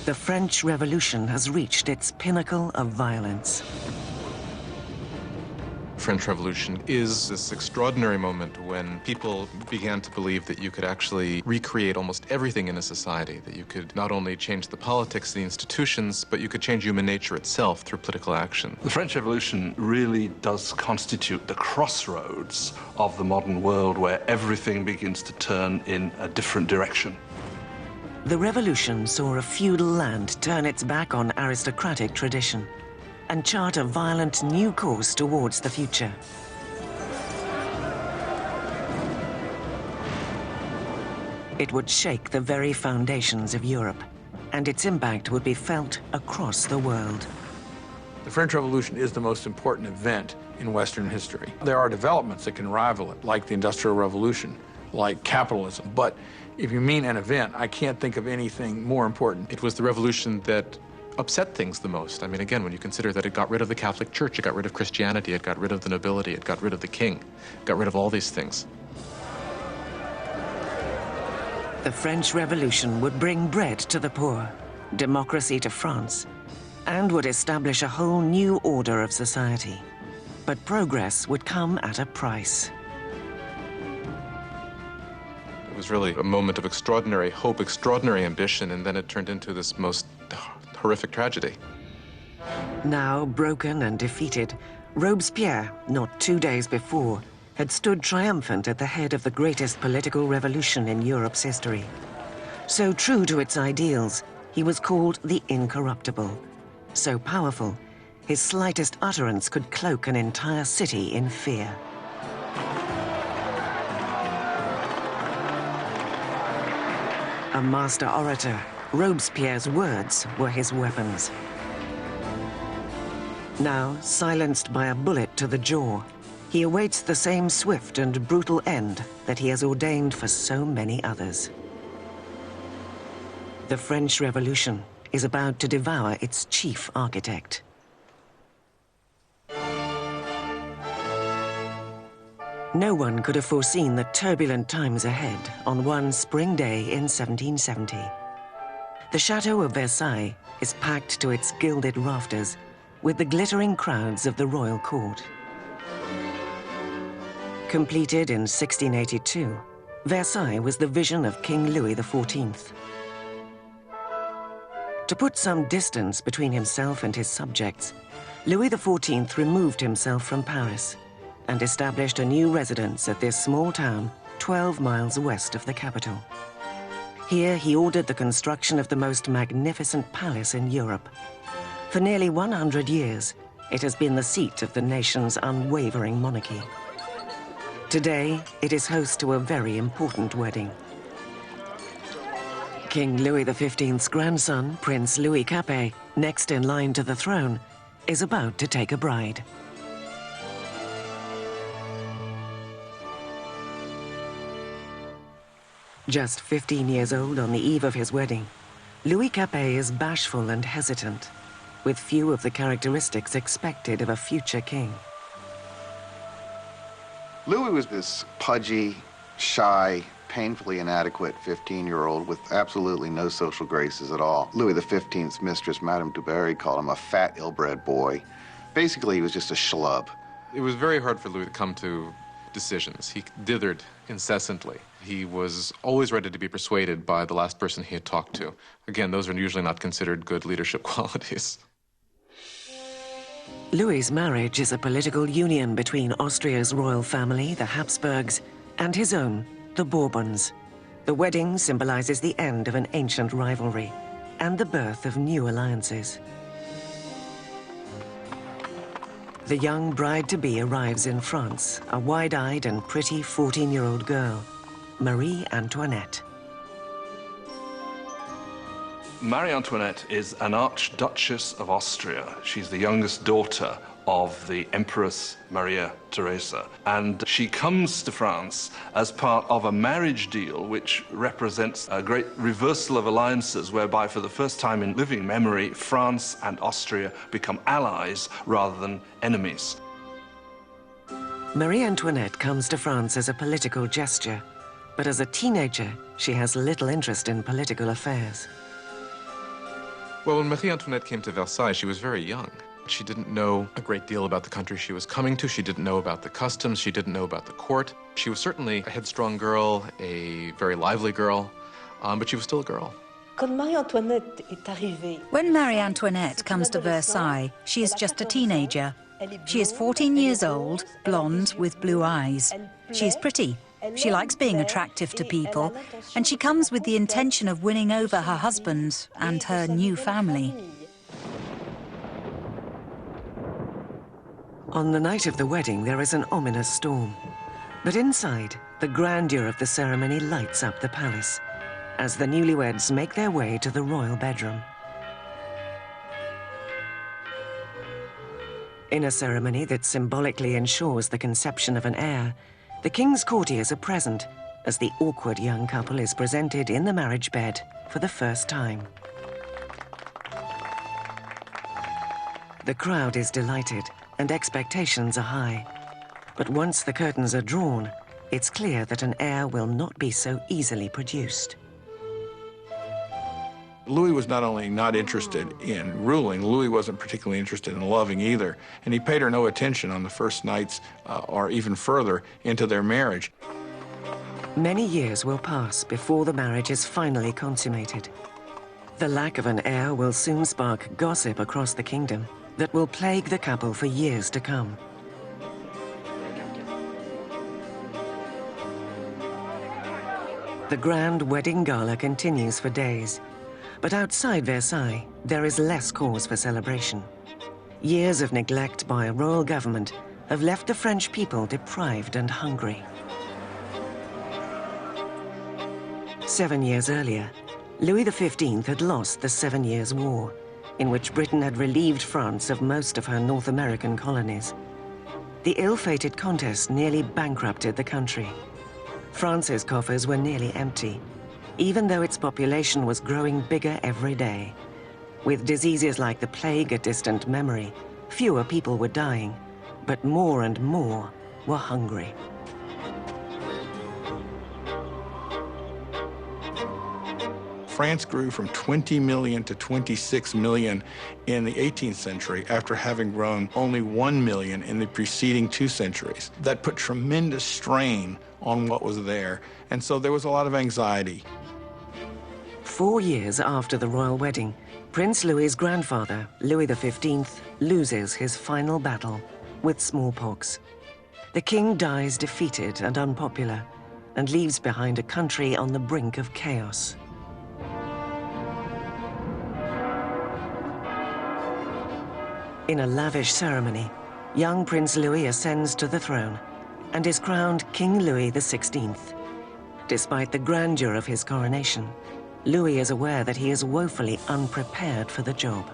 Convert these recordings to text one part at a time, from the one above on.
The French Revolution has reached its pinnacle of violence. French Revolution is this extraordinary moment when people began to believe that you could actually recreate almost everything in a society, that you could not only change the politics, the institutions, but you could change human nature itself through political action. The French Revolution really does constitute the crossroads of the modern world where everything begins to turn in a different direction. The revolution saw a feudal land turn its back on aristocratic tradition and chart a violent new course towards the future. It would shake the very foundations of Europe, and its impact would be felt across the world. The French Revolution is the most important event in Western history. There are developments that can rival it, like the Industrial Revolution, like capitalism, but if you mean an event, I can't think of anything more important. It was the revolution that upset things the most. I mean, again, when you consider that it got rid of the Catholic Church, it got rid of Christianity, it got rid of the nobility, it got rid of the king, it got rid of all these things. The French Revolution would bring bread to the poor, democracy to France, and would establish a whole new order of society. But progress would come at a price. It was really a moment of extraordinary hope, extraordinary ambition, and then it turned into this most horrific tragedy. Now broken and defeated, Robespierre, not 2 days before, had stood triumphant at the head of the greatest political revolution in Europe's history. So true to its ideals, he was called the Incorruptible. So powerful, his slightest utterance could cloak an entire city in fear. A master orator, Robespierre's words were his weapons. Now, silenced by a bullet to the jaw, he awaits the same swift and brutal end that he has ordained for so many others. The French Revolution is about to devour its chief architect. No one could have foreseen the turbulent times ahead on one spring day in 1770. The Chateau of Versailles is packed to its gilded rafters with the glittering crowds of the royal court. Completed in 1682, Versailles was the vision of King Louis XIV. To put some distance between himself and his subjects, Louis XIV removed himself from Paris and established a new residence at this small town 12 miles west of the capital. Here he ordered the construction of the most magnificent palace in Europe. For nearly 100 years, it has been the seat of the nation's unwavering monarchy. Today, it is host to a very important wedding. King Louis XV's grandson, Prince Louis Capet, next in line to the throne, is about to take a bride. Just 15 years old on the eve of his wedding, Louis Capet is bashful and hesitant, with few of the characteristics expected of a future king. Louis was this pudgy, shy, painfully inadequate 15-year-old with absolutely no social graces at all. Louis XV's mistress, Madame du Barry, called him a fat, ill-bred boy. Basically, he was just a schlub. It was very hard for Louis to come to decisions. He dithered incessantly. He was always ready to be persuaded by the last person he had talked to. Again, those are usually not considered good leadership qualities. Louis's marriage is a political union between Austria's royal family, the Habsburgs, and his own, the Bourbons. The wedding symbolizes the end of an ancient rivalry and the birth of new alliances. The young bride-to-be arrives in France, a wide-eyed and pretty 14-year-old girl, Marie Antoinette. Marie Antoinette is an Archduchess of Austria. She's the youngest daughter of the Empress Maria Theresa. And she comes to France as part of a marriage deal which represents a great reversal of alliances whereby for the first time in living memory, France and Austria become allies rather than enemies. Marie Antoinette comes to France as a political gesture, but as a teenager, she has little interest in political affairs. Well, when Marie Antoinette came to Versailles, she was very young. She didn't know a great deal about the country she was coming to. She didn't know about the customs. She didn't know about the court. She was certainly a headstrong girl, a very lively girl, but she was still a girl. When Marie Antoinette comes to Versailles, she is just a teenager. She is 14 years old, blonde, with blue eyes. She is pretty. She likes being attractive to people, and she comes with the intention of winning over her husband and her new family. On the night of the wedding, there is an ominous storm. But inside, the grandeur of the ceremony lights up the palace as the newlyweds make their way to the royal bedroom. In a ceremony that symbolically ensures the conception of an heir, the king's courtiers are present as the awkward young couple is presented in the marriage bed for the first time. The crowd is delighted and expectations are high. But once the curtains are drawn, it's clear that an heir will not be so easily produced. Louis was not only not interested in ruling, Louis wasn't particularly interested in loving either, and he paid her no attention on the first nights or even further into their marriage. Many years will pass before the marriage is finally consummated. The lack of an heir will soon spark gossip across the kingdom that will plague the couple for years to come. The grand wedding gala continues for days. But outside Versailles, there is less cause for celebration. Years of neglect by a royal government have left the French people deprived and hungry. 7 years earlier, Louis XV had lost the 7 Years' War, in which Britain had relieved France of most of her North American colonies. The ill-fated contest nearly bankrupted the country. France's coffers were nearly empty, even though its population was growing bigger every day. With diseases like the plague a distant memory, fewer people were dying, but more and more were hungry. France grew from 20 million to 26 million in the 18th century after having grown only 1 million in the preceding 2 centuries. That put tremendous strain on what was there, and so there was a lot of anxiety. 4 years after the royal wedding, Prince Louis's grandfather, Louis XV, loses his final battle with smallpox. The king dies defeated and unpopular and leaves behind a country on the brink of chaos. In a lavish ceremony, young Prince Louis ascends to the throne and is crowned King Louis XVI. Despite the grandeur of his coronation, Louis is aware that he is woefully unprepared for the job.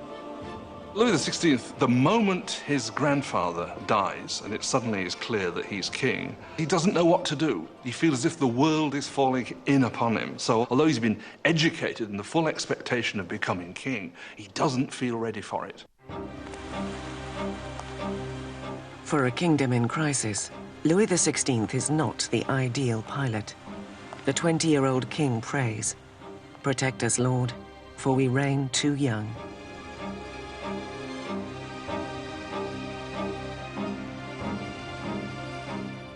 Louis XVI, the moment his grandfather dies and it suddenly is clear that he's king, he doesn't know what to do. He feels as if the world is falling in upon him. So although he's been educated in the full expectation of becoming king, he doesn't feel ready for it. For a kingdom in crisis, Louis XVI is not the ideal pilot. The 20-year-old king prays, "Protect us, Lord, for we reign too young."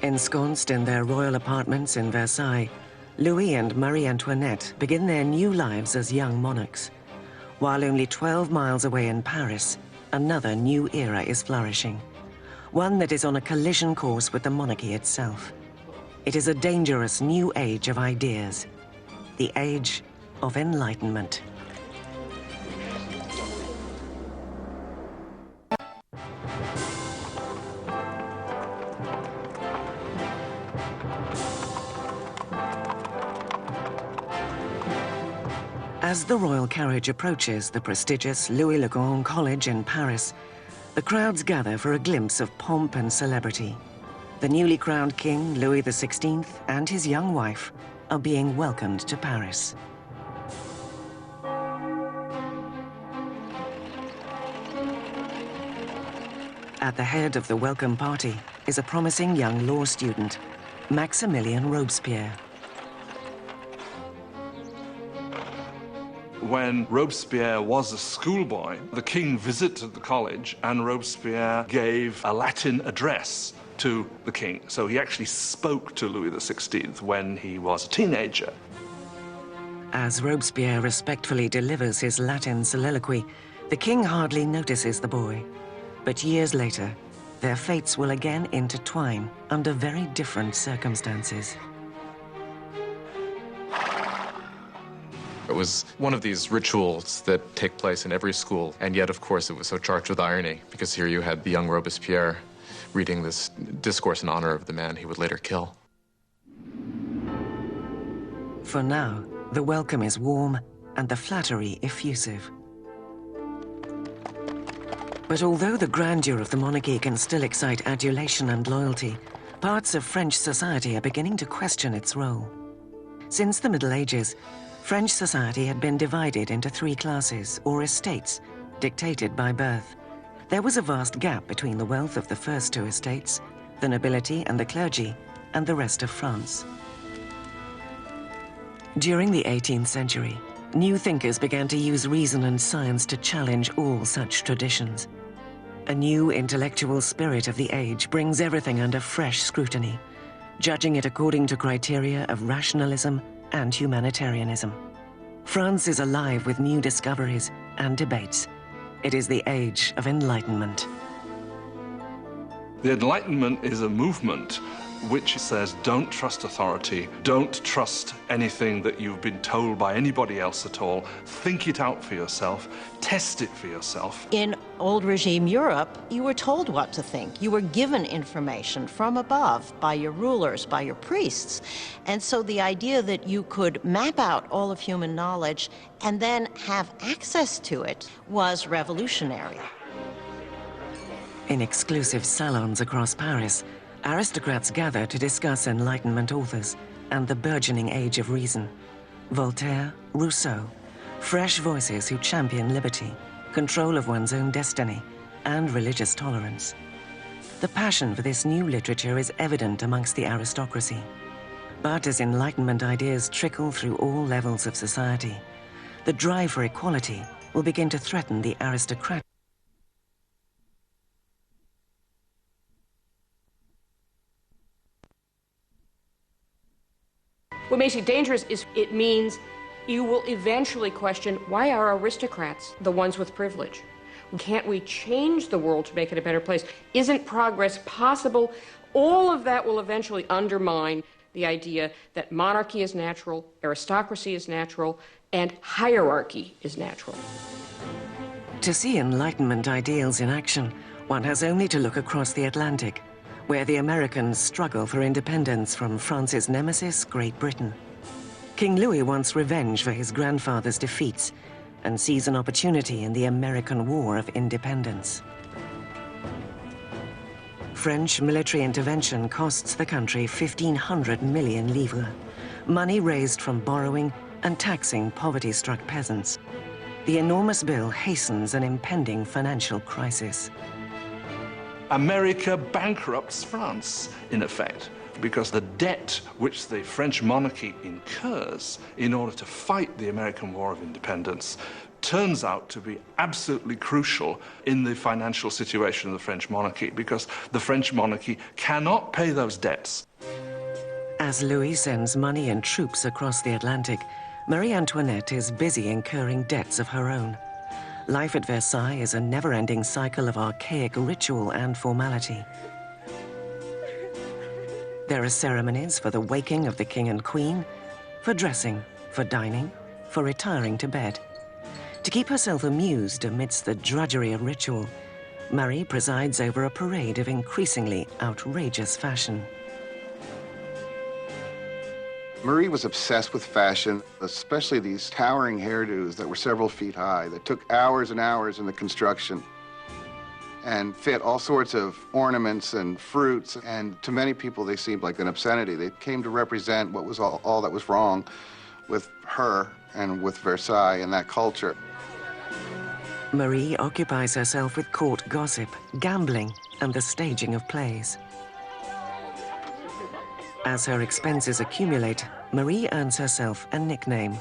Ensconced in their royal apartments in Versailles, Louis and Marie Antoinette begin their new lives as young monarchs. While only 12 miles away in Paris, another new era is flourishing, one that is on a collision course with the monarchy itself. It is a dangerous new age of ideas, the age of enlightenment. As the royal carriage approaches the prestigious Louis le Grand College in Paris, the crowds gather for a glimpse of pomp and celebrity. The newly crowned king, Louis XVI, and his young wife are being welcomed to Paris. At the head of the welcome party is a promising young law student, Maximilien Robespierre. when Robespierre was a schoolboy, the king visited the college and Robespierre gave a Latin address to the king. So he actually spoke to Louis XVI when he was a teenager. As Robespierre respectfully delivers his Latin soliloquy, the king hardly notices the boy. But years later, their fates will again intertwine under very different circumstances. It was one of these rituals that take place in every school, and yet, of course, it was so charged with irony, because here you had the young Robespierre reading this discourse in honor of the man he would later kill. For now, the welcome is warm and the flattery effusive. But although the grandeur of the monarchy can still excite adulation and loyalty, parts of French society are beginning to question its role. Since the Middle Ages, French society had been divided into three classes, or estates, dictated by birth. There was a vast gap between the wealth of the first two estates, the nobility and the clergy, and the rest of France. During the 18th century, new thinkers began to use reason and science to challenge all such traditions. A new intellectual spirit of the age brings everything under fresh scrutiny, judging it according to criteria of rationalism and humanitarianism. France is alive with new discoveries and debates. It is the age of enlightenment. The Enlightenment is a movement which says don't trust authority, don't trust anything that you've been told by anybody else at all, think it out for yourself, test it for yourself. In old regime Europe, you were told what to think. You were given information from above by your rulers, by your priests. And so the idea that you could map out all of human knowledge and then have access to it was revolutionary. In exclusive salons across Paris, aristocrats gather to discuss Enlightenment authors and the burgeoning age of reason. Voltaire, Rousseau, fresh voices who champion liberty, control of one's own destiny, and religious tolerance. The passion for this new literature is evident amongst the aristocracy. But as Enlightenment ideas trickle through all levels of society, the drive for equality will begin to threaten the aristocratic. What makes it dangerous is it means you will eventually question, why are aristocrats the ones with privilege? Can't we change the world to make it a better place? Isn't progress possible? All of that will eventually undermine the idea that monarchy is natural, aristocracy is natural, and hierarchy is natural. To see Enlightenment ideals in action, one has only to look across the Atlantic, where the Americans struggle for independence from France's nemesis, Great Britain. King Louis wants revenge for his grandfather's defeats and sees an opportunity in the American War of Independence. French military intervention costs the country 1,500 million livres, money raised from borrowing and taxing poverty-struck peasants. The enormous bill hastens an impending financial crisis. America bankrupts France, in effect, because the debt which the French monarchy incurs in order to fight the American War of Independence turns out to be absolutely crucial in the financial situation of the French monarchy, because the French monarchy cannot pay those debts. As Louis sends money and troops across the Atlantic, Marie Antoinette is busy incurring debts of her own. Life at Versailles is a never-ending cycle of archaic ritual and formality. There are ceremonies for the waking of the king and queen, for dressing, for dining, for retiring to bed. To keep herself amused amidst the drudgery of ritual, Marie presides over a parade of increasingly outrageous fashion. Marie was obsessed with fashion, especially these towering hairdos that were several feet high, that took hours and hours in the construction and fit all sorts of ornaments and fruits. And to many people, they seemed like an obscenity. They came to represent what was all that was wrong with her and with Versailles and that culture. Marie occupies herself with court gossip, gambling, and the staging of plays. As her expenses accumulate, Marie earns herself a nickname.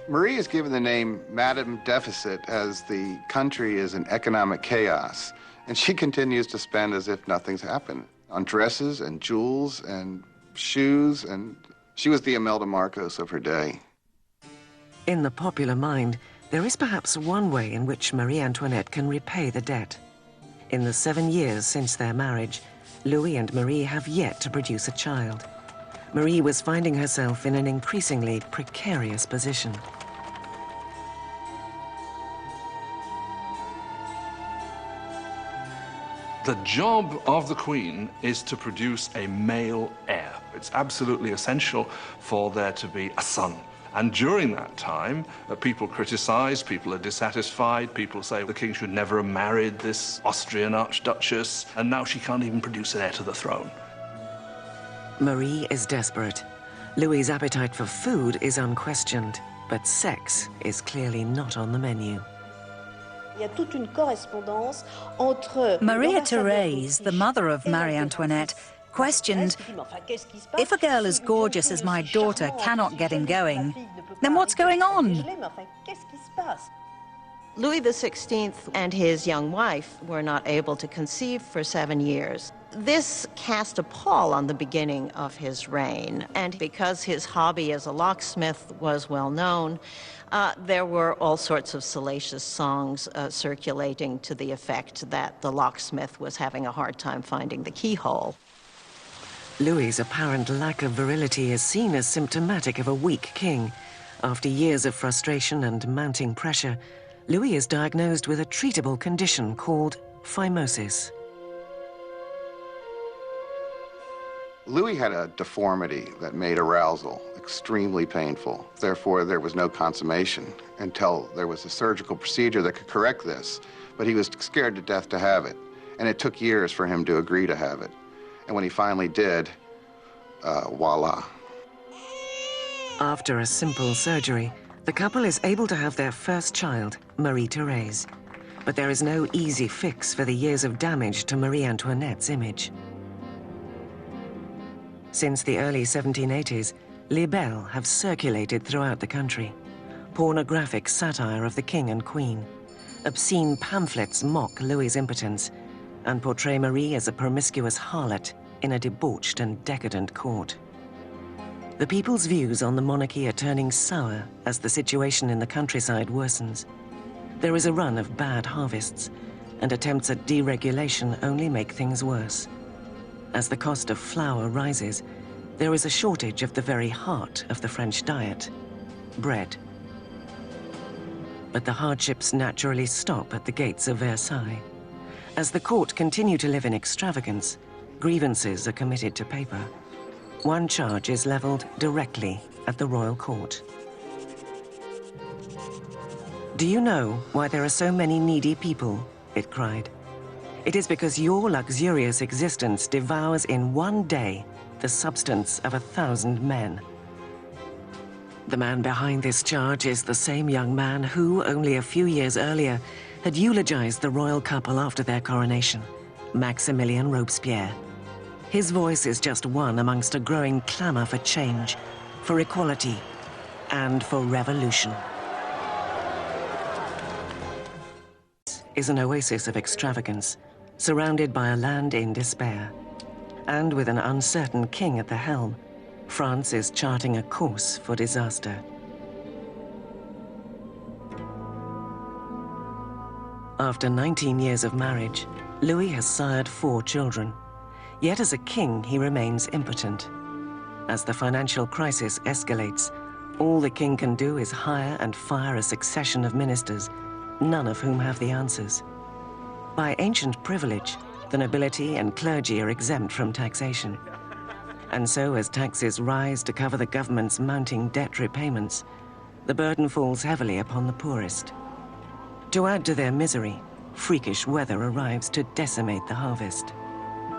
Marie is given the name Madame Deficit as the country is in economic chaos, and she continues to spend as if nothing's happened on dresses and jewels and shoes, and she was the Imelda Marcos of her day. In the popular mind, there is perhaps one way in which Marie Antoinette can repay the debt. In the 7 years since their marriage, Louis and Marie have yet to produce a child. Marie was finding herself in an increasingly precarious position. The job of the Queen is to produce a male heir. It's absolutely essential for there to be a son. And during that time, people criticize, people are dissatisfied, people say the king should never have married this Austrian archduchess, and now she can't even produce an heir to the throne. Marie is desperate. Louis's appetite for food is unquestioned, but sex is clearly not on the menu. Maria Therese, the mother of Marie Antoinette, questioned, if a girl as gorgeous as my daughter cannot get him going, then what's going on? Louis XVI and his young wife were not able to conceive for 7 years. This cast a pall on the beginning of his reign, and because his hobby as a locksmith was well known, there were all sorts of salacious songs circulating to the effect that the locksmith was having a hard time finding the keyhole. Louis's apparent lack of virility is seen as symptomatic of a weak king. After years of frustration and mounting pressure, Louis is diagnosed with a treatable condition called phimosis. Louis had a deformity that made arousal extremely painful. Therefore, there was no consummation until there was a surgical procedure that could correct this. But he was scared to death to have it, and it took years for him to agree to have it. And when he finally did, voila. After a simple surgery, the couple is able to have their first child, Marie Therese. But there is no easy fix for the years of damage to Marie Antoinette's image. Since the early 1780s, libelles have circulated throughout the country. Pornographic satire of the king and queen. Obscene pamphlets mock Louis's impotence and portray Marie as a promiscuous harlot in a debauched and decadent court. The people's views on the monarchy are turning sour as the situation in the countryside worsens. There is a run of bad harvests, and attempts at deregulation only make things worse. As the cost of flour rises, there is a shortage of the very heart of the French diet, bread. But the hardships naturally stop at the gates of Versailles. As the court continue to live in extravagance, grievances are committed to paper. One charge is leveled directly at the royal court. "Do you know why there are so many needy people?" it cried. "It is because your luxurious existence devours in one day the substance of 1,000 men." The man behind this charge is the same young man who, only a few years earlier, had eulogized the royal couple after their coronation, Maximilien Robespierre. His voice is just one amongst a growing clamor for change, for equality, and for revolution. Is an oasis of extravagance, surrounded by a land in despair. And with an uncertain king at the helm, France is charting a course for disaster. After 19 years of marriage, Louis has sired 4 children. Yet as a king, he remains impotent. As the financial crisis escalates, all the king can do is hire and fire a succession of ministers, none of whom have the answers. By ancient privilege, the nobility and clergy are exempt from taxation. And so as taxes rise to cover the government's mounting debt repayments, the burden falls heavily upon the poorest. To add to their misery, freakish weather arrives to decimate the harvest.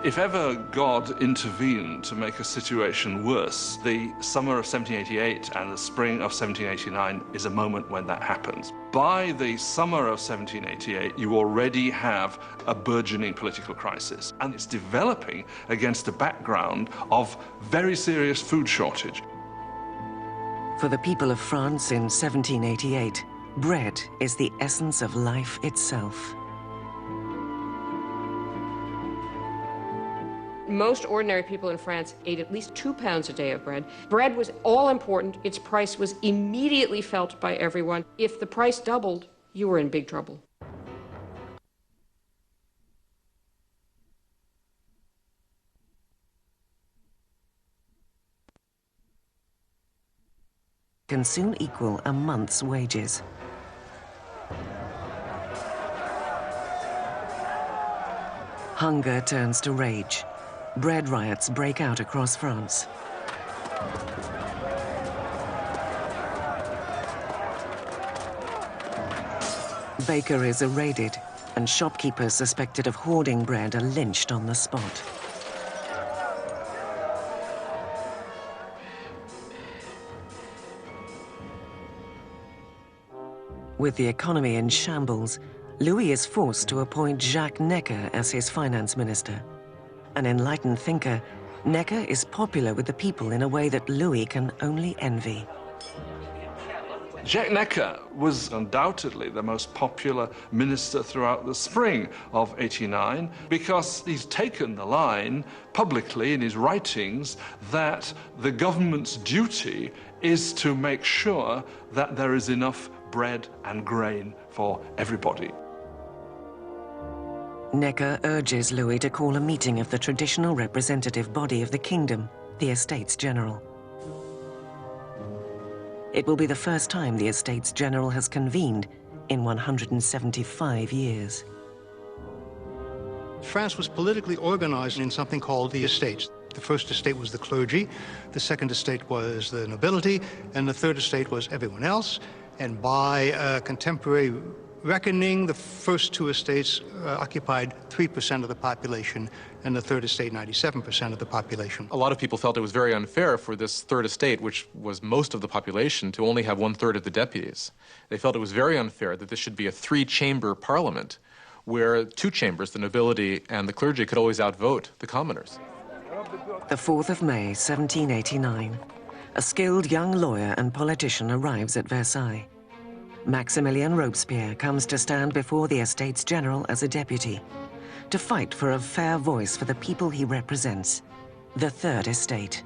If ever God intervened to make a situation worse, the summer of 1788 and the spring of 1789 is a moment when that happens. By the summer of 1788, you already have a burgeoning political crisis, and it's developing against a background of very serious food shortage. For the people of France in 1788, bread is the essence of life itself. Most ordinary people in France ate at least 2 pounds a day of bread. Bread was all important. Its price was immediately felt by everyone. If the price doubled, you were in big trouble. Can soon equal a month's wages. Hunger turns to rage. Bread riots break out across France. Bakeries are raided, and shopkeepers suspected of hoarding bread are lynched on the spot. With the economy in shambles, Louis is forced to appoint Jacques Necker as his finance minister. An enlightened thinker, Necker is popular with the people in a way that Louis can only envy. Jacques Necker was undoubtedly the most popular minister throughout the spring of '89 because he's taken the line publicly in his writings that the government's duty is to make sure that there is enough bread and grain for everybody. Necker urges Louis to call a meeting of the traditional representative body of the kingdom, the Estates General. It will be the first time the Estates General has convened in 175 years. France was politically organized in something called the estates. The first estate was the clergy, the second estate was the nobility, and the third estate was everyone else. And by contemporary reckoning, the first two estates occupied 3% of the population, and the third estate 97% of the population. A lot of people felt it was very unfair for this third estate, which was most of the population, to only have 1/3 of the deputies. They felt it was very unfair that this should be a 3-chamber parliament, where 2 chambers, the nobility and the clergy, could always outvote the commoners. The 4th of May, 1789. A skilled young lawyer and politician arrives at Versailles. Maximilien Robespierre comes to stand before the Estates General as a deputy, to fight for a fair voice for the people he represents, the Third Estate.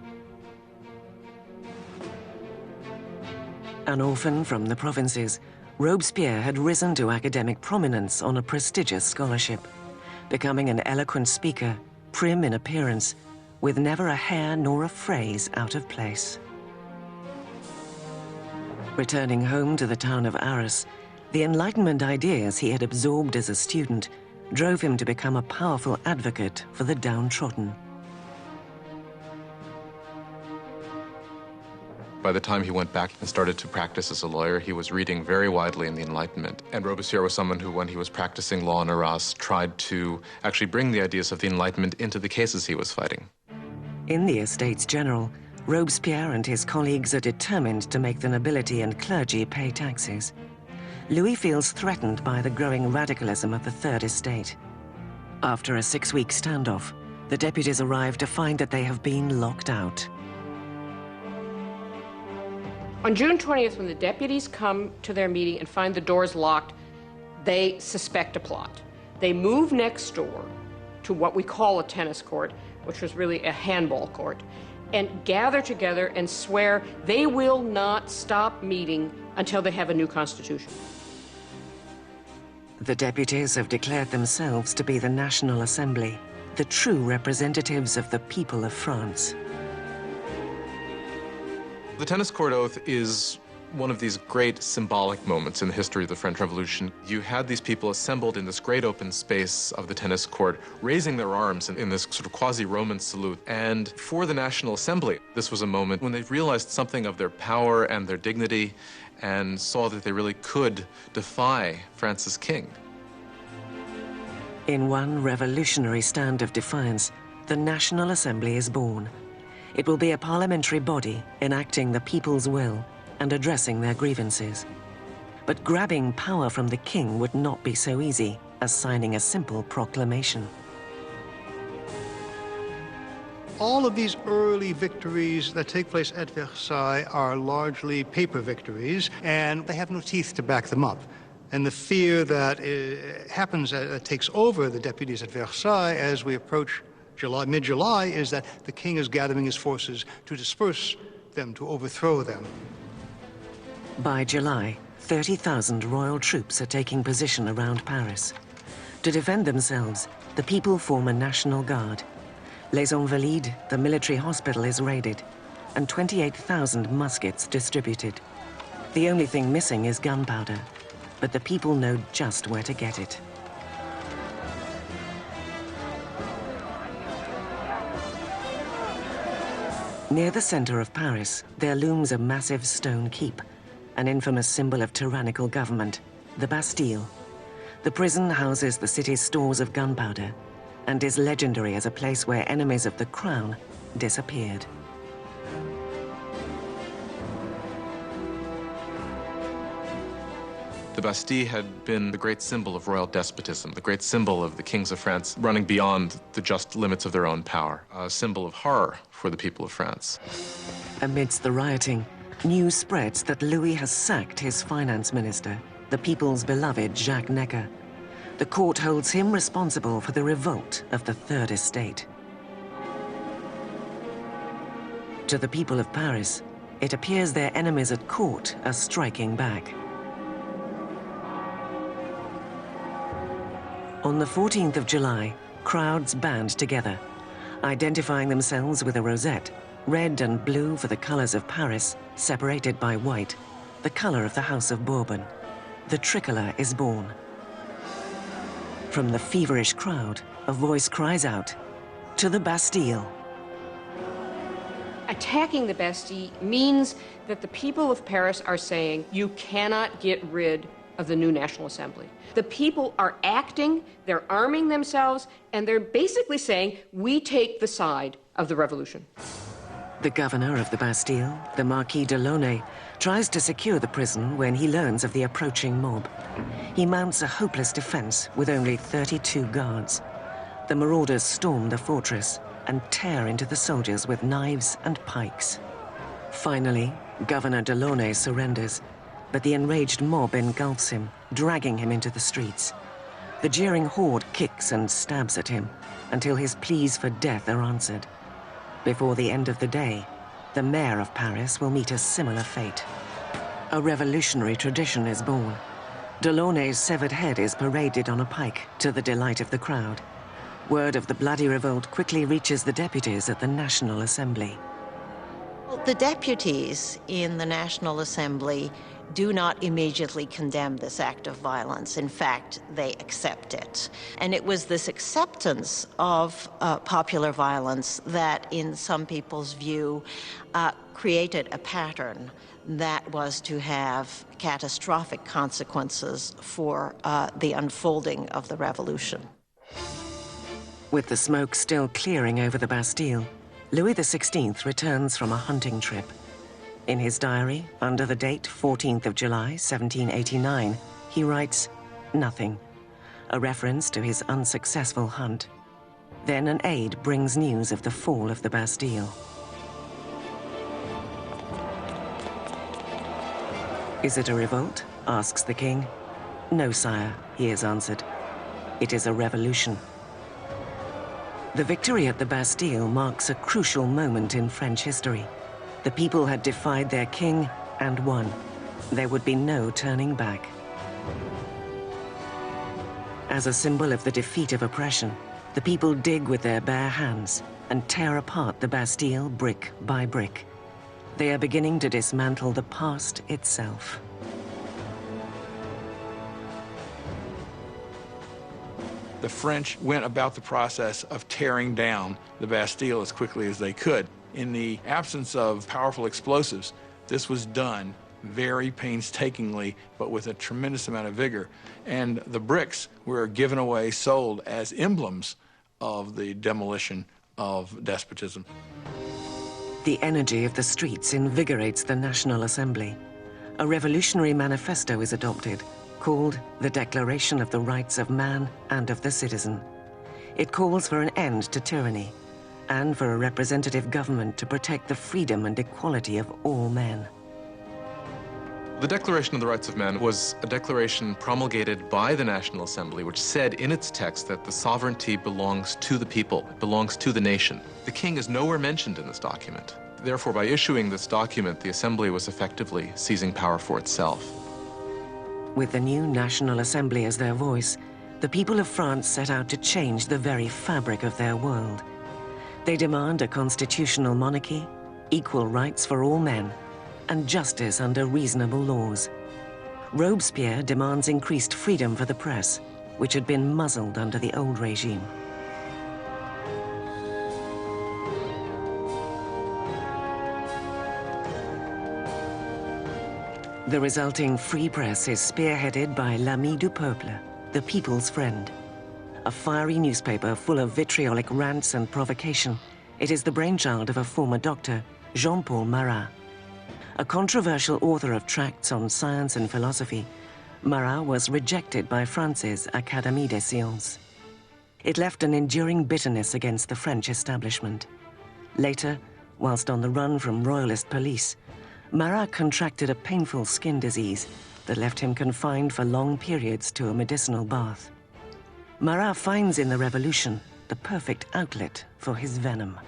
An orphan from the provinces, Robespierre had risen to academic prominence on a prestigious scholarship, becoming an eloquent speaker, prim in appearance, with never a hair nor a phrase out of place. Returning home to the town of Arras, the Enlightenment ideas he had absorbed as a student drove him to become a powerful advocate for the downtrodden. By the time he went back and started to practice as a lawyer, he was reading very widely in the Enlightenment. And Robespierre was someone who, when he was practicing law in Arras, tried to actually bring the ideas of the Enlightenment into the cases he was fighting. In the Estates General, Robespierre and his colleagues are determined to make the nobility and clergy pay taxes. Louis feels threatened by the growing radicalism of the Third Estate. After a 6-week standoff, the deputies arrive to find that they have been locked out. On June 20th, when the deputies come to their meeting and find the doors locked, they suspect a plot. They move next door to what we call a tennis court, which was really a handball court, and gather together and swear they will not stop meeting until they have a new constitution. The deputies have declared themselves to be the National Assembly, the true representatives of the people of France. The tennis court oath is one of these great symbolic moments in the history of the French Revolution. You had these people assembled in this great open space of the tennis court, raising their arms in this sort of quasi-Roman salute. And for the National Assembly, this was a moment when they realized something of their power and their dignity and saw that they really could defy France's king. In one revolutionary stand of defiance, the National Assembly is born. It will be a parliamentary body enacting the people's will and addressing their grievances. But grabbing power from the king would not be so easy as signing a simple proclamation. All of these early victories that take place at Versailles are largely paper victories, and they have no teeth to back them up. And the fear that takes over the deputies at Versailles as we approach mid-July, is that the king is gathering his forces to disperse them, to overthrow them. By July, 30,000 royal troops are taking position around Paris. To defend themselves, the people form a national guard. Les Invalides, the military hospital, is raided, and 28,000 muskets distributed. The only thing missing is gunpowder, but the people know just where to get it. Near the center of Paris, there looms a massive stone keep, an infamous symbol of tyrannical government, the Bastille. The prison houses the city's stores of gunpowder and is legendary as a place where enemies of the crown disappeared. The Bastille had been the great symbol of royal despotism, the great symbol of the kings of France running beyond the just limits of their own power, a symbol of horror for the people of France. Amidst the rioting, news spreads that Louis has sacked his finance minister, the people's beloved Jacques Necker. The court holds him responsible for the revolt of the Third Estate. To the people of Paris, it appears their enemies at court are striking back. On the 14th of July, crowds band together, identifying themselves with a rosette, red and blue for the colors of Paris, separated by white, the color of the House of Bourbon. The tricolor is born. From the feverish crowd, a voice cries out, "To the Bastille!" Attacking the Bastille means that the people of Paris are saying, you cannot get rid of the new National Assembly. The people are acting, they're arming themselves, and they're basically saying, we take the side of the revolution. The governor of the Bastille, the Marquis de Launay, tries to secure the prison when he learns of the approaching mob. He mounts a hopeless defense with only 32 guards. The marauders storm the fortress and tear into the soldiers with knives and pikes. Finally, Governor de Launay surrenders, but the enraged mob engulfs him, dragging him into the streets. The jeering horde kicks and stabs at him until his pleas for death are answered. Before the end of the day, the mayor of Paris will meet a similar fate. A revolutionary tradition is born. De Launay's severed head is paraded on a pike to the delight of the crowd. Word of the bloody revolt quickly reaches the deputies at the National Assembly. The deputies in the National Assembly do not immediately condemn this act of violence. In fact, they accept it. And it was this acceptance of popular violence that, in some people's view, created a pattern that was to have catastrophic consequences for the unfolding of the revolution. With the smoke still clearing over the Bastille, Louis XVI returns from a hunting trip. In his diary, under the date 14th of July, 1789, he writes, "Nothing," a reference to his unsuccessful hunt. Then an aide brings news of the fall of the Bastille. "Is it a revolt?" asks the king. "No, sire," he is answered. "It is a revolution." The victory at the Bastille marks a crucial moment in French history. The people had defied their king and won. There would be no turning back. As a symbol of the defeat of oppression, the people dig with their bare hands and tear apart the Bastille brick by brick. They are beginning to dismantle the past itself. The French went about the process of tearing down the Bastille as quickly as they could. In the absence of powerful explosives, this was done very painstakingly, but with a tremendous amount of vigor. And the bricks were given away, sold as emblems of the demolition of despotism. The energy of the streets invigorates the National Assembly. A revolutionary manifesto is adopted, called the Declaration of the Rights of Man and of the Citizen. It calls for an end to tyranny, and for a representative government to protect the freedom and equality of all men. The Declaration of the Rights of Man was a declaration promulgated by the National Assembly, which said in its text that the sovereignty belongs to the people, it belongs to the nation. The king is nowhere mentioned in this document. Therefore, by issuing this document, the Assembly was effectively seizing power for itself. With the new National Assembly as their voice, the people of France set out to change the very fabric of their world. They demand a constitutional monarchy, equal rights for all men, and justice under reasonable laws. Robespierre demands increased freedom for the press, which had been muzzled under the old regime. The resulting free press is spearheaded by l'Ami du Peuple, the people's friend. A fiery newspaper full of vitriolic rants and provocation, it is the brainchild of a former doctor, Jean-Paul Marat. A controversial author of tracts on science and philosophy, Marat was rejected by France's Académie des Sciences. It left an enduring bitterness against the French establishment. Later, whilst on the run from royalist police, Marat contracted a painful skin disease that left him confined for long periods to a medicinal bath. Marat finds in the revolution the perfect outlet for his venom.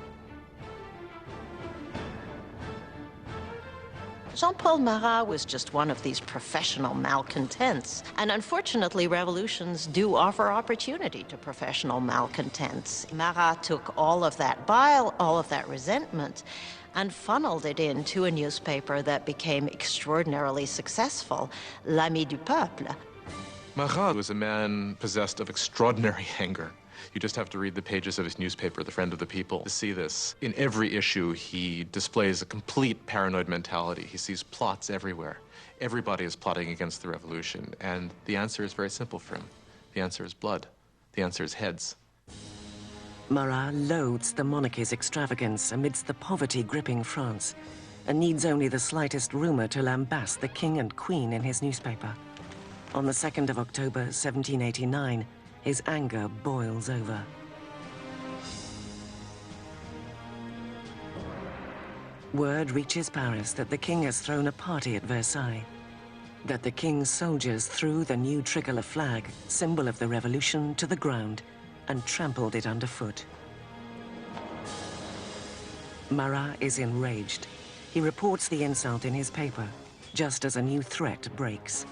Jean-Paul Marat was just one of these professional malcontents. And unfortunately, revolutions do offer opportunity to professional malcontents. Marat took all of that bile, all of that resentment, and funneled it into a newspaper that became extraordinarily successful, l'Ami du Peuple. Marat was a man possessed of extraordinary anger. You just have to read the pages of his newspaper, The Friend of the People, to see this. In every issue, he displays a complete paranoid mentality. He sees plots everywhere. Everybody is plotting against the revolution, and the answer is very simple for him. The answer is blood. The answer is heads. Marat loathes the monarchy's extravagance amidst the poverty gripping France, and needs only the slightest rumor to lambast the king and queen in his newspaper. On the 2nd of October, 1789, his anger boils over. Word reaches Paris that the king has thrown a party at Versailles, that the king's soldiers threw the new tricolour flag, symbol of the revolution, to the ground and trampled it underfoot. Marat is enraged. He reports the insult in his paper, just as a new threat breaks.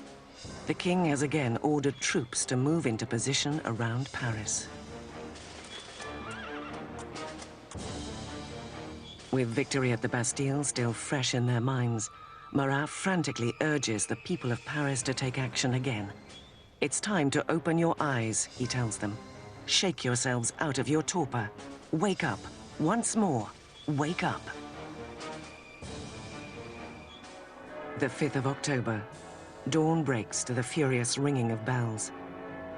The king has again ordered troops to move into position around Paris. With victory at the Bastille still fresh in their minds, Marat frantically urges the people of Paris to take action again. It's time to open your eyes, he tells them. Shake yourselves out of your torpor. Wake up. Once more, wake up. The 5th of October. Dawn breaks to the furious ringing of bells.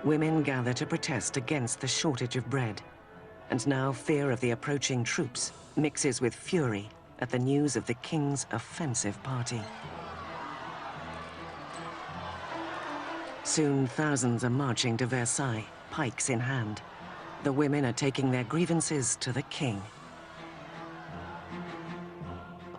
Women gather to protest against the shortage of bread. And now fear of the approaching troops mixes with fury at the news of the king's offensive party. Soon thousands are marching to Versailles, pikes in hand. The women are taking their grievances to the king.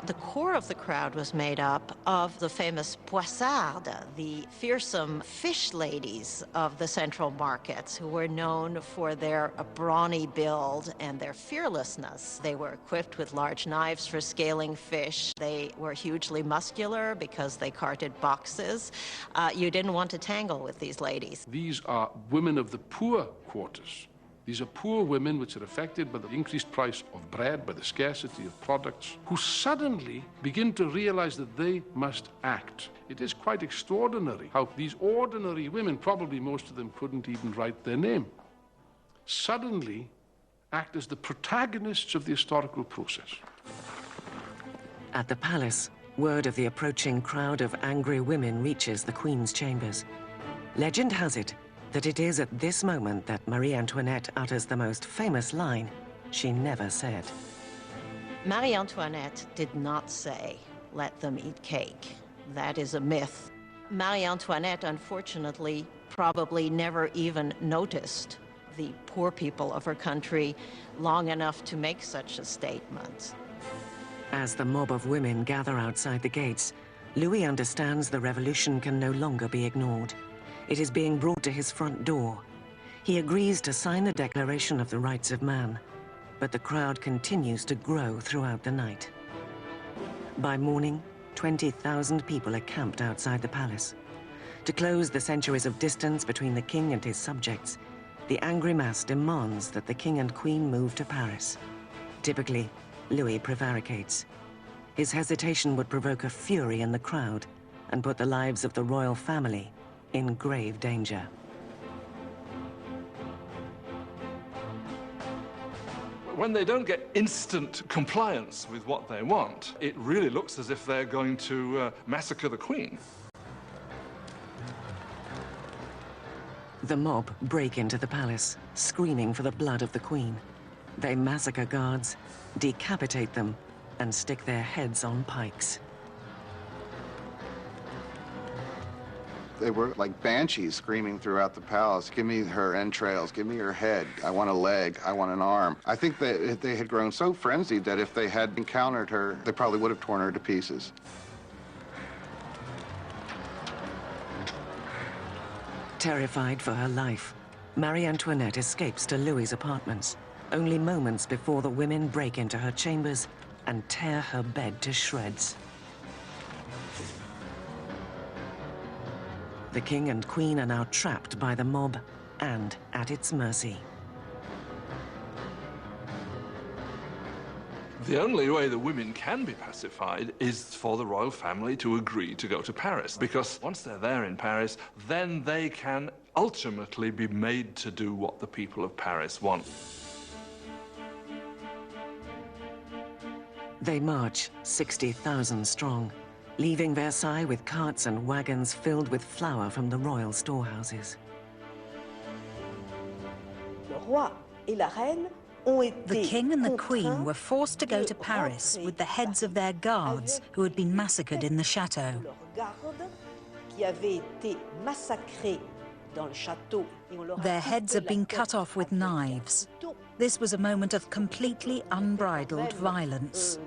The core of the crowd was made up of the famous poissardes, the fearsome fish ladies of the central markets, who were known for their brawny build and their fearlessness. They were equipped with large knives for scaling fish. They were hugely muscular because they carted boxes. You didn't want to tangle with these ladies. These are women of the poor quarters. These are poor women which are affected by the increased price of bread, by the scarcity of products, who suddenly begin to realize that they must act. It is quite extraordinary how these ordinary women, probably most of them couldn't even write their name, suddenly act as the protagonists of the historical process. At the palace, word of the approaching crowd of angry women reaches the Queen's chambers. Legend has it that it is at this moment that Marie Antoinette utters the most famous line she never said. Marie Antoinette did not say, "Let them eat cake." That is a myth. Marie Antoinette, unfortunately, probably never even noticed the poor people of her country long enough to make such a statement. As the mob of women gather outside the gates, Louis understands the revolution can no longer be ignored. It is being brought to his front door. He agrees to sign the Declaration of the Rights of Man, but the crowd continues to grow throughout the night. By morning, 20,000 people are camped outside the palace. To close the centuries of distance between the king and his subjects, the angry mass demands that the king and queen move to Paris. Typically, Louis prevaricates. His hesitation would provoke a fury in the crowd and put the lives of the royal family in grave danger. When they don't get instant compliance with what they want, it really looks as if they're going to massacre the queen. The mob break into the palace, screaming for the blood of the queen. They massacre guards, decapitate them, and stick their heads on pikes. They were like banshees screaming throughout the palace, give me her entrails, give me her head, I want a leg, I want an arm. I think that they had grown so frenzied that if they had encountered her, they probably would have torn her to pieces. Terrified for her life, Marie Antoinette escapes to Louis's apartments, only moments before the women break into her chambers and tear her bed to shreds. The king and queen are now trapped by the mob and at its mercy. The only way the women can be pacified is for the royal family to agree to go to Paris, because once they're there in Paris, then they can ultimately be made to do what the people of Paris want. They march 60,000 strong, leaving Versailles with carts and wagons filled with flour from the royal storehouses. The king and the queen were forced to go to Paris with the heads of their guards who had been massacred in the chateau. Their heads had been cut off with knives. This was a moment of completely unbridled violence.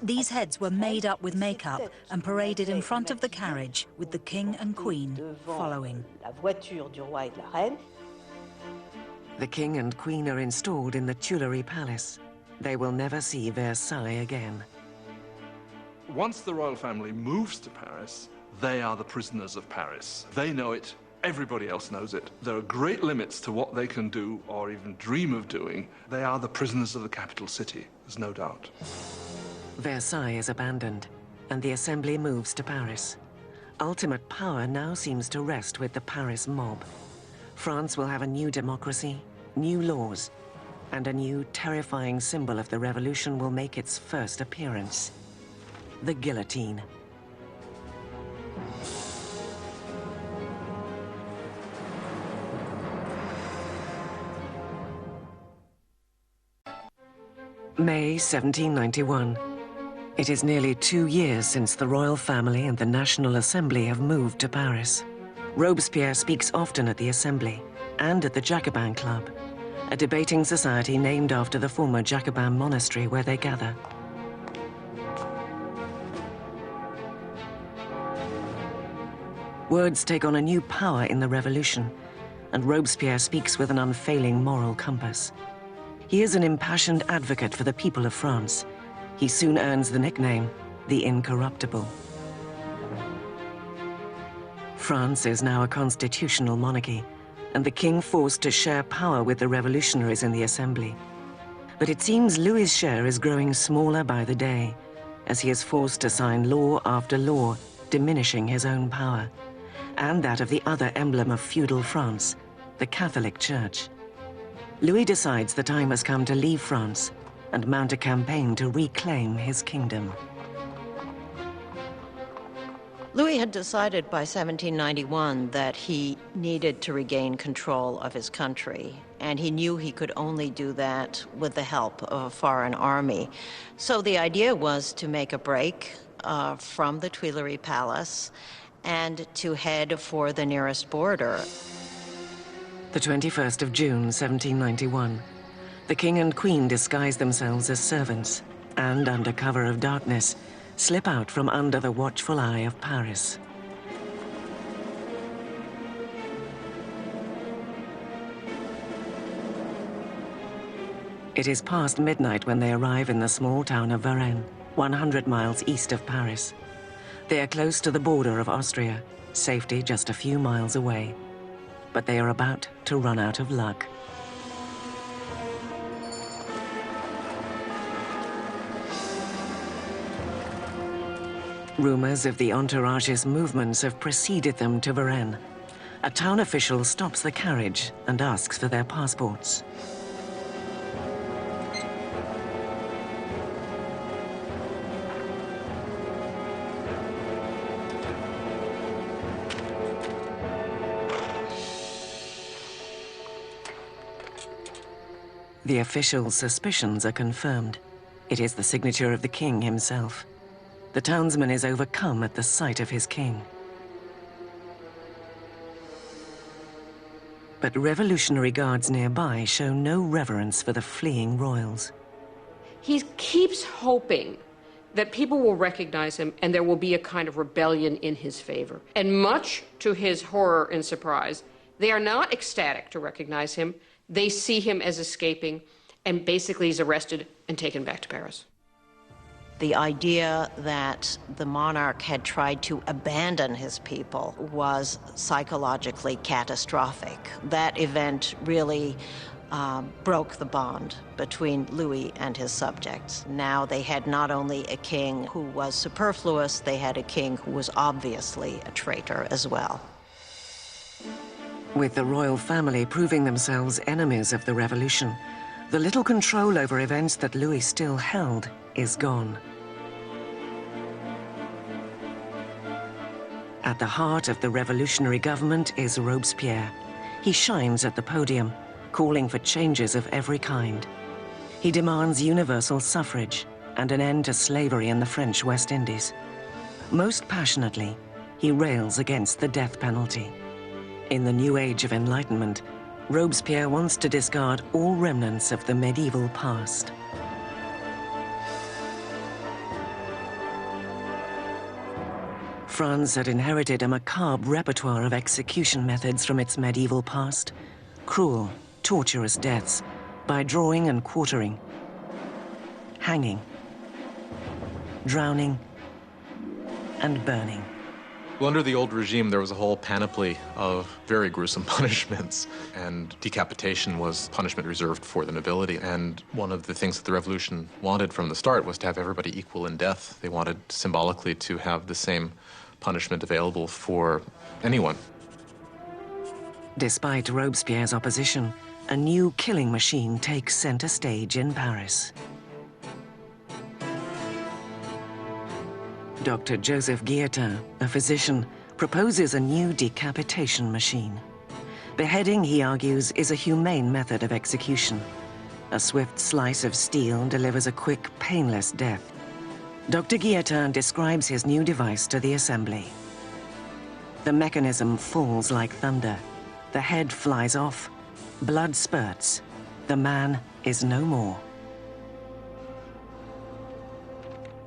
These heads were made up with makeup and paraded in front of the carriage with the king and queen following. The king and queen are installed in the Tuileries Palace. They will never see Versailles again. Once the royal family moves to Paris, they are the prisoners of Paris. They know it. Everybody else knows it. There are great limits to what they can do or even dream of doing. They are the prisoners of the capital city, there's no doubt. Versailles is abandoned, and the assembly moves to Paris. Ultimate power now seems to rest with the Paris mob. France will have a new democracy, new laws, and a new terrifying symbol of the revolution will make its first appearance: the guillotine. May 1791. It is nearly 2 years since the royal family and the National Assembly have moved to Paris. Robespierre speaks often at the Assembly and at the Jacobin Club, a debating society named after the former Jacobin monastery where they gather. Words take on a new power in the revolution, and Robespierre speaks with an unfailing moral compass. He is an impassioned advocate for the people of France. He soon earns the nickname, the Incorruptible. France is now a constitutional monarchy, and the king forced to share power with the revolutionaries in the Assembly. But it seems Louis's share is growing smaller by the day, as he is forced to sign law after law, diminishing his own power, and that of the other emblem of feudal France, the Catholic Church. Louis decides the time has come to leave France and mount a campaign to reclaim his kingdom. Louis had decided by 1791 that he needed to regain control of his country, and he knew he could only do that with the help of a foreign army. So the idea was to make a break from the Tuileries Palace and to head for the nearest border. The 21st of June, 1791. The king and queen disguise themselves as servants and, under cover of darkness, slip out from under the watchful eye of Paris. It is past midnight when they arrive in the small town of Varennes, 100 miles east of Paris. They are close to the border of Austria, safety just a few miles away. But they are about to run out of luck. Rumors of the entourage's movements have preceded them to Varennes. A town official stops the carriage and asks for their passports. The official's suspicions are confirmed. It is the signature of the king himself. The townsman is overcome at the sight of his king. But revolutionary guards nearby show no reverence for the fleeing royals. He keeps hoping that people will recognize him and there will be a kind of rebellion in his favor. And much to his horror and surprise, they are not ecstatic to recognize him. They see him as escaping, and basically he's arrested and taken back to Paris. The idea that the monarch had tried to abandon his people was psychologically catastrophic. That event really broke the bond between Louis and his subjects. Now they had not only a king who was superfluous, they had a king who was obviously a traitor as well. With the royal family proving themselves enemies of the revolution, the little control over events that Louis still held is gone. At the heart of the revolutionary government is Robespierre. He shines at the podium, calling for changes of every kind. He demands universal suffrage and an end to slavery in the French West Indies. Most passionately, he rails against the death penalty. In the new age of enlightenment, Robespierre wants to discard all remnants of the medieval past. France had inherited a macabre repertoire of execution methods from its medieval past. Cruel, torturous deaths by drawing and quartering, hanging, drowning, and burning. Well, under the old regime, there was a whole panoply of very gruesome punishments, and decapitation was punishment reserved for the nobility. And one of the things that the revolution wanted from the start was to have everybody equal in death. They wanted symbolically to have the same punishment available for anyone. Despite Robespierre's opposition, a new killing machine takes center stage in Paris. Dr. Joseph Guillotin, a physician, proposes a new decapitation machine. Beheading, he argues, is a humane method of execution. A swift slice of steel delivers a quick, painless death. Dr. Guillotin describes his new device to the assembly. The mechanism falls like thunder. The head flies off. Blood spurts. The man is no more.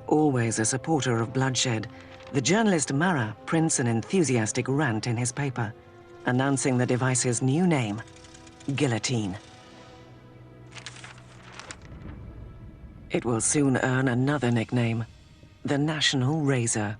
Always a supporter of bloodshed, the journalist Marat prints an enthusiastic rant in his paper, announcing the device's new name, guillotine. It will soon earn another nickname, the National Razor.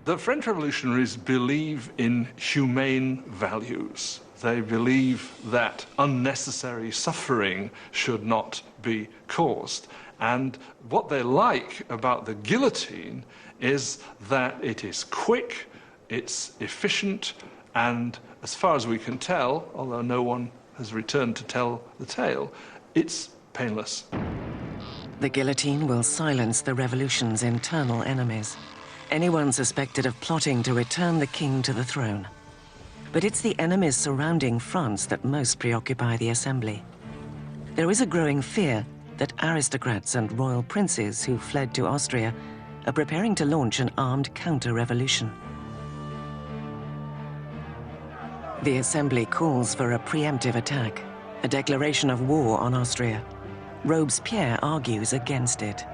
The French revolutionaries believe in humane values. They believe that unnecessary suffering should not be caused. And what they like about the guillotine is that it is quick, it's efficient, and as far as we can tell, although no one has returned to tell the tale, it's painless. The guillotine will silence the revolution's internal enemies. Anyone suspected of plotting to return the king to the throne. But it's the enemies surrounding France that most preoccupy the assembly. There is a growing fear that aristocrats and royal princes who fled to Austria are preparing to launch an armed counter-revolution. The Assembly calls for a preemptive attack, a declaration of war on Austria. Robespierre argues against it.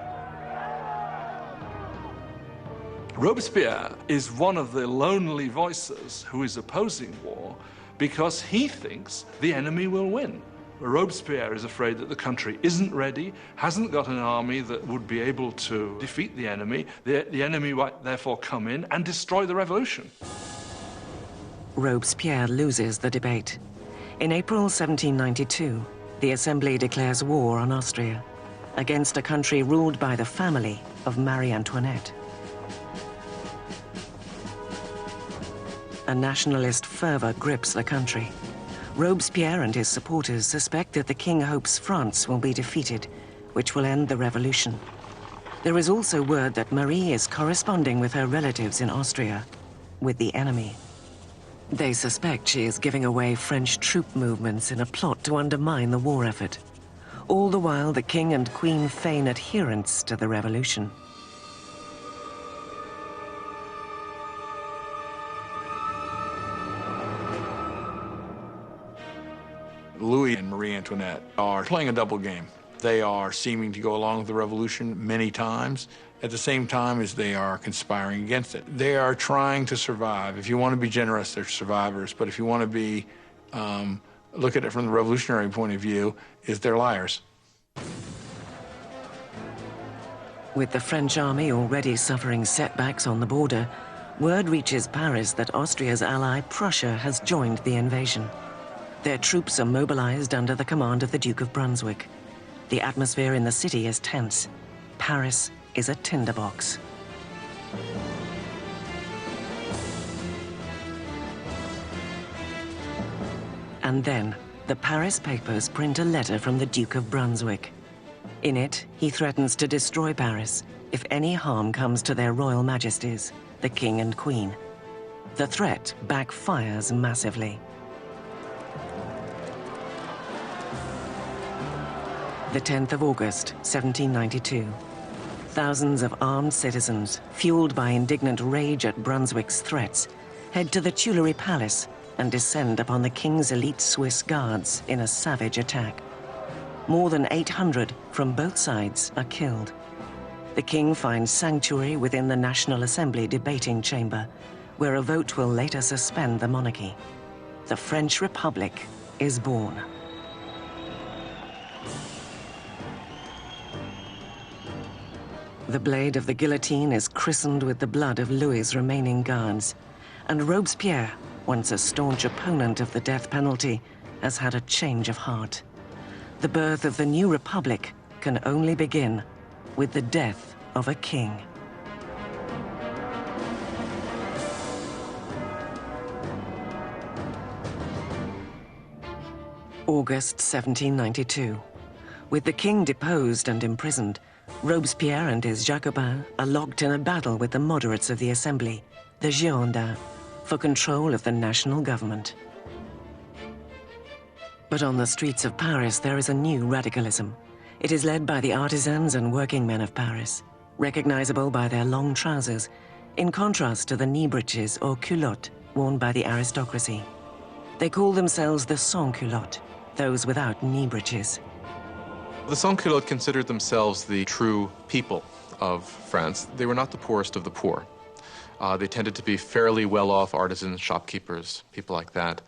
Robespierre is one of the lonely voices who is opposing war because he thinks the enemy will win. Robespierre is afraid that the country isn't ready, hasn't got an army that would be able to defeat the enemy. The enemy might therefore come in and destroy the revolution. Robespierre loses the debate. In April 1792, the Assembly declares war on Austria against a country ruled by the family of Marie Antoinette. A nationalist fervor grips the country. Robespierre and his supporters suspect that the king hopes France will be defeated, which will end the revolution. There is also word that Marie is corresponding with her relatives in Austria, with the enemy. They suspect she is giving away French troop movements in a plot to undermine the war effort. All the while, the king and queen feign adherence to the revolution. Louis and Marie Antoinette are playing a double game. They are seeming to go along with the revolution many times, at the same time as they are conspiring against it. They are trying to survive. If you want to be generous, they're survivors. But if you want to be, look at it from the revolutionary point of view, is they're liars. With the French army already suffering setbacks on the border, word reaches Paris that Austria's ally Prussia has joined the invasion. Their troops are mobilized under the command of the Duke of Brunswick. The atmosphere in the city is tense. Paris is a tinderbox. And then, the Paris papers print a letter from the Duke of Brunswick. In it, he threatens to destroy Paris if any harm comes to their royal majesties, the King and Queen. The threat backfires massively. The 10th of August, 1792. Thousands of armed citizens, fueled by indignant rage at Brunswick's threats, head to the Tuileries Palace and descend upon the king's elite Swiss guards in a savage attack. More than 800 from both sides are killed. The king finds sanctuary within the National Assembly debating chamber, where a vote will later suspend the monarchy. The French Republic is born. The blade of the guillotine is christened with the blood of Louis's remaining guards, and Robespierre, once a staunch opponent of the death penalty, has had a change of heart. The birth of the new republic can only begin with the death of a king. August 1792. With the king deposed and imprisoned, Robespierre and his Jacobins are locked in a battle with the moderates of the Assembly, the Girondins, for control of the national government. But on the streets of Paris, there is a new radicalism. It is led by the artisans and working men of Paris, recognizable by their long trousers, in contrast to the knee breeches or culottes worn by the aristocracy. They call themselves the sans-culottes, those without knee breeches. The sans-culottes considered themselves the true people of France. They were not the poorest of the poor. They tended to be fairly well-off artisans, shopkeepers, people like that.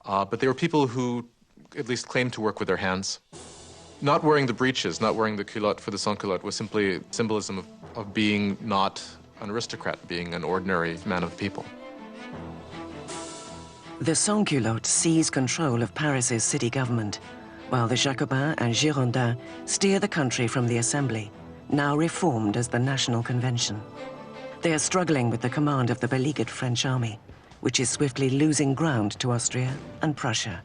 But they were people who at least claimed to work with their hands. Not wearing the breeches, not wearing the culotte for the sans-culotte was simply symbolism of being not an aristocrat, being an ordinary man of the people. The sans-culottes seize control of Paris's city government, while the Jacobins and Girondins steer the country from the Assembly, now reformed as the National Convention. They are struggling with the command of the beleaguered French army, which is swiftly losing ground to Austria and Prussia.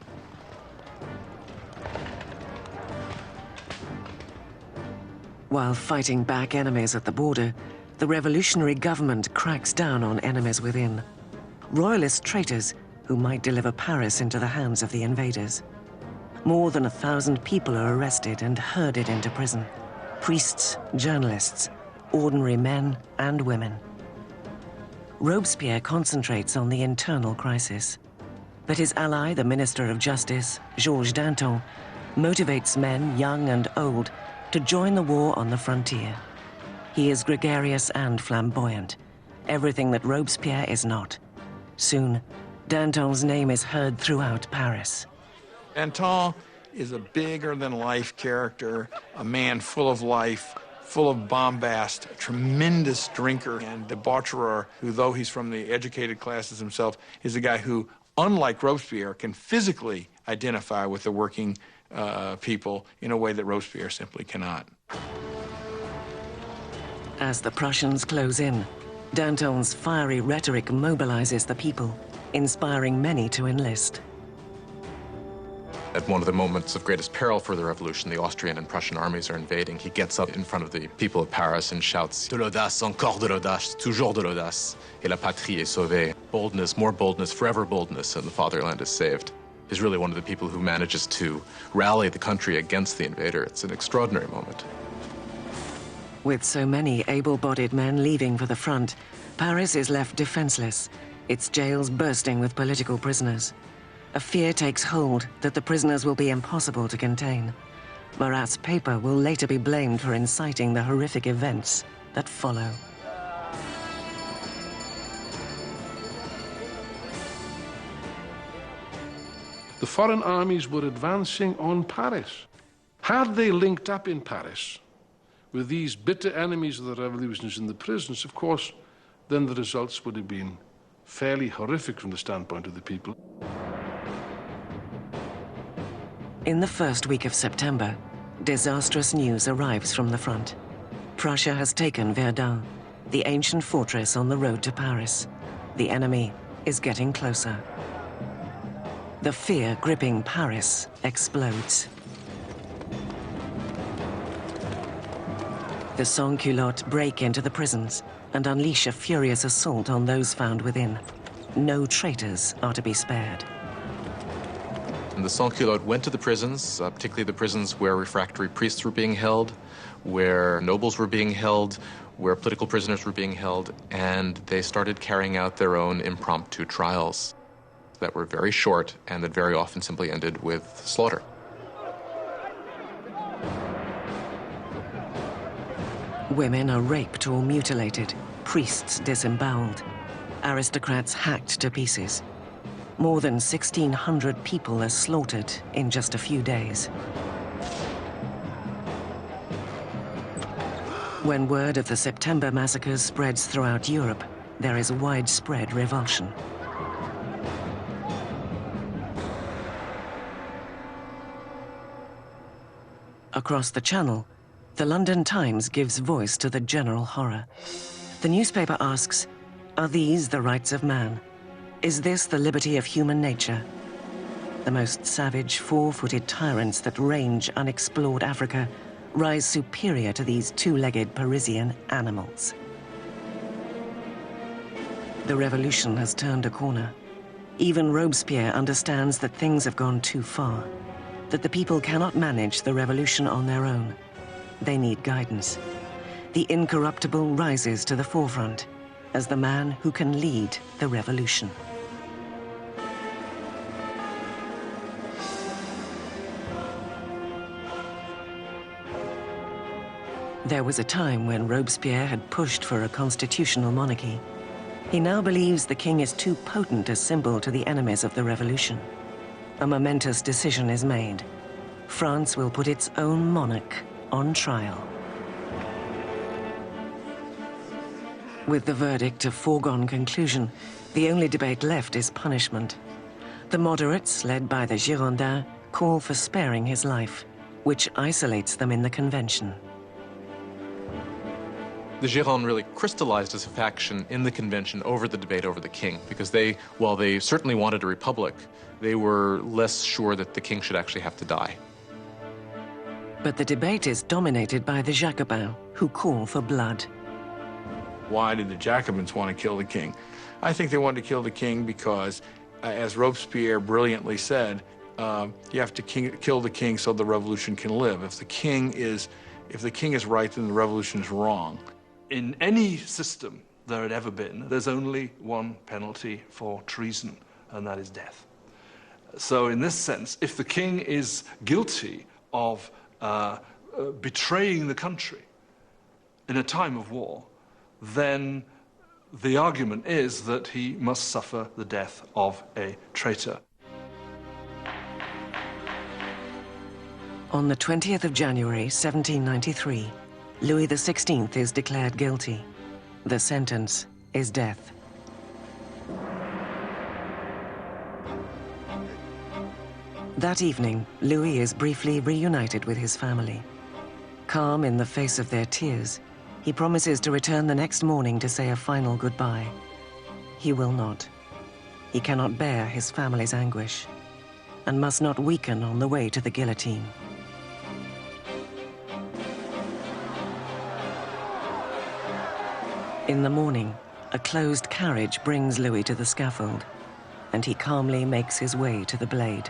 While fighting back enemies at the border, the revolutionary government cracks down on enemies within. Royalist traitors who might deliver Paris into the hands of the invaders. More than 1,000 people are arrested and herded into prison. Priests, journalists, ordinary men and women. Robespierre concentrates on the internal crisis. But his ally, the Minister of Justice, Georges Danton, motivates men, young and old, to join the war on the frontier. He is gregarious and flamboyant, everything that Robespierre is not. Soon, Danton's name is heard throughout Paris. Danton is a bigger-than-life character, a man full of life, full of bombast, a tremendous drinker and debaucherer who, though he's from the educated classes himself, is a guy who, unlike Robespierre, can physically identify with the working people in a way that Robespierre simply cannot. As the Prussians close in, Danton's fiery rhetoric mobilizes the people, inspiring many to enlist. At one of the moments of greatest peril for the revolution, the Austrian and Prussian armies are invading. He gets up in front of the people of Paris and shouts, "De l'audace, encore de l'audace, toujours de l'audace, et la patrie est sauvée." Boldness, more boldness, forever boldness, and the fatherland is saved. He's really one of the people who manages to rally the country against the invader. It's an extraordinary moment. With so many able-bodied men leaving for the front, Paris is left defenseless, its jails bursting with political prisoners. A fear takes hold that the prisoners will be impossible to contain. Marat's paper will later be blamed for inciting the horrific events that follow. The foreign armies were advancing on Paris. Had they linked up in Paris with these bitter enemies of the revolutionaries in the prisons, of course, then the results would have been fairly horrific from the standpoint of the people. In the first week of September, disastrous news arrives from the front. Prussia has taken Verdun, the ancient fortress on the road to Paris. The enemy is getting closer. The fear gripping Paris explodes. The sans-culottes break into the prisons and unleash a furious assault on those found within. No traitors are to be spared. And the sans-culottes went to the prisons, particularly the prisons where refractory priests were being held, where nobles were being held, where political prisoners were being held, and they started carrying out their own impromptu trials that were very short and that very often simply ended with slaughter. Women are raped or mutilated, priests disemboweled, aristocrats hacked to pieces. More than 1,600 people are slaughtered in just a few days. When word of the September massacres spreads throughout Europe, there is widespread revulsion. Across the Channel, the London Times gives voice to the general horror. The newspaper asks, are these the rights of man? Is this the liberty of human nature? The most savage, four-footed tyrants that range unexplored Africa rise superior to these two-legged Parisian animals. The revolution has turned a corner. Even Robespierre understands that things have gone too far, that the people cannot manage the revolution on their own. They need guidance. The incorruptible rises to the forefront as the man who can lead the revolution. There was a time when Robespierre had pushed for a constitutional monarchy. He now believes the king is too potent a symbol to the enemies of the revolution. A momentous decision is made. France will put its own monarch on trial. With the verdict a foregone conclusion, the only debate left is punishment. The moderates, led by the Girondins, call for sparing his life, which isolates them in the convention. The Girondins really crystallized as a faction in the convention over the debate over the king, because they, while they certainly wanted a republic, they were less sure that the king should actually have to die. But the debate is dominated by the Jacobins, who call for blood. Why did the Jacobins want to kill the king? I think they wanted to kill the king because, as Robespierre brilliantly said, you have to kill the king so the revolution can live. If the king is right, then the revolution is wrong. In any system there had ever been, there's only one penalty for treason, and that is death. So in this sense, if the king is guilty of betraying the country in a time of war, then the argument is that he must suffer the death of a traitor. On the 20th of January, 1793, Louis XVI is declared guilty. The sentence is death. That evening, Louis is briefly reunited with his family. Calm in the face of their tears, he promises to return the next morning to say a final goodbye. He will not. He cannot bear his family's anguish and must not weaken on the way to the guillotine. In the morning, a closed carriage brings Louis to the scaffold, and he calmly makes his way to the blade.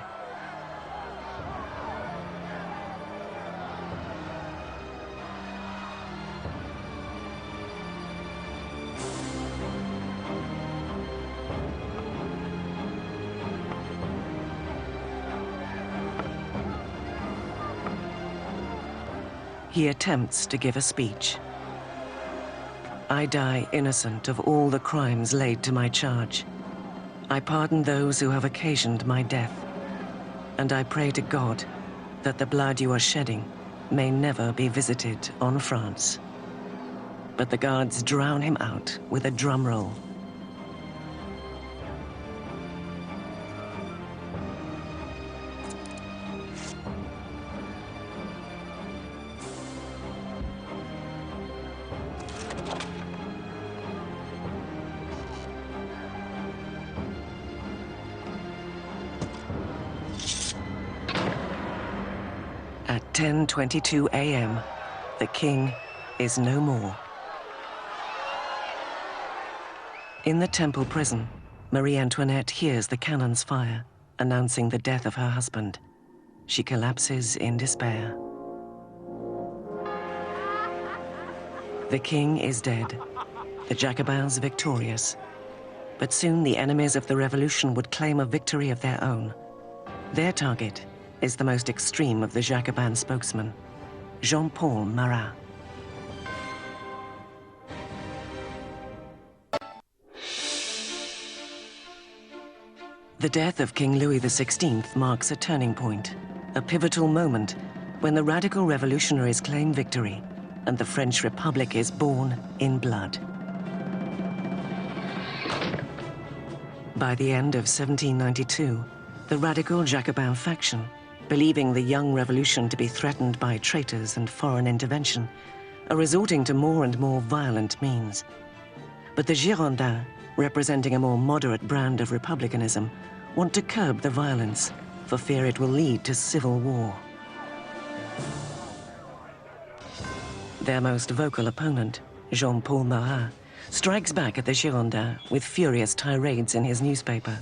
He attempts to give a speech. I die innocent of all the crimes laid to my charge. I pardon those who have occasioned my death. And I pray to God that the blood you are shedding may never be visited on France. But the guards drown him out with a drum roll. At 10:22 a.m., the king is no more. In the temple prison, Marie Antoinette hears the cannons fire, announcing the death of her husband. She collapses in despair. The king is dead, the Jacobins victorious. But soon the enemies of the revolution would claim a victory of their own. Their target is the most extreme of the Jacobin spokesmen, Jean-Paul Marat. The death of King Louis XVI marks a turning point, a pivotal moment when the radical revolutionaries claim victory and the French Republic is born in blood. By the end of 1792, the radical Jacobin faction, believing the young revolution to be threatened by traitors and foreign intervention, are resorting to more and more violent means. But the Girondins, representing a more moderate brand of republicanism, want to curb the violence for fear it will lead to civil war. Their most vocal opponent, Jean-Paul Marat, strikes back at the Girondins with furious tirades in his newspaper,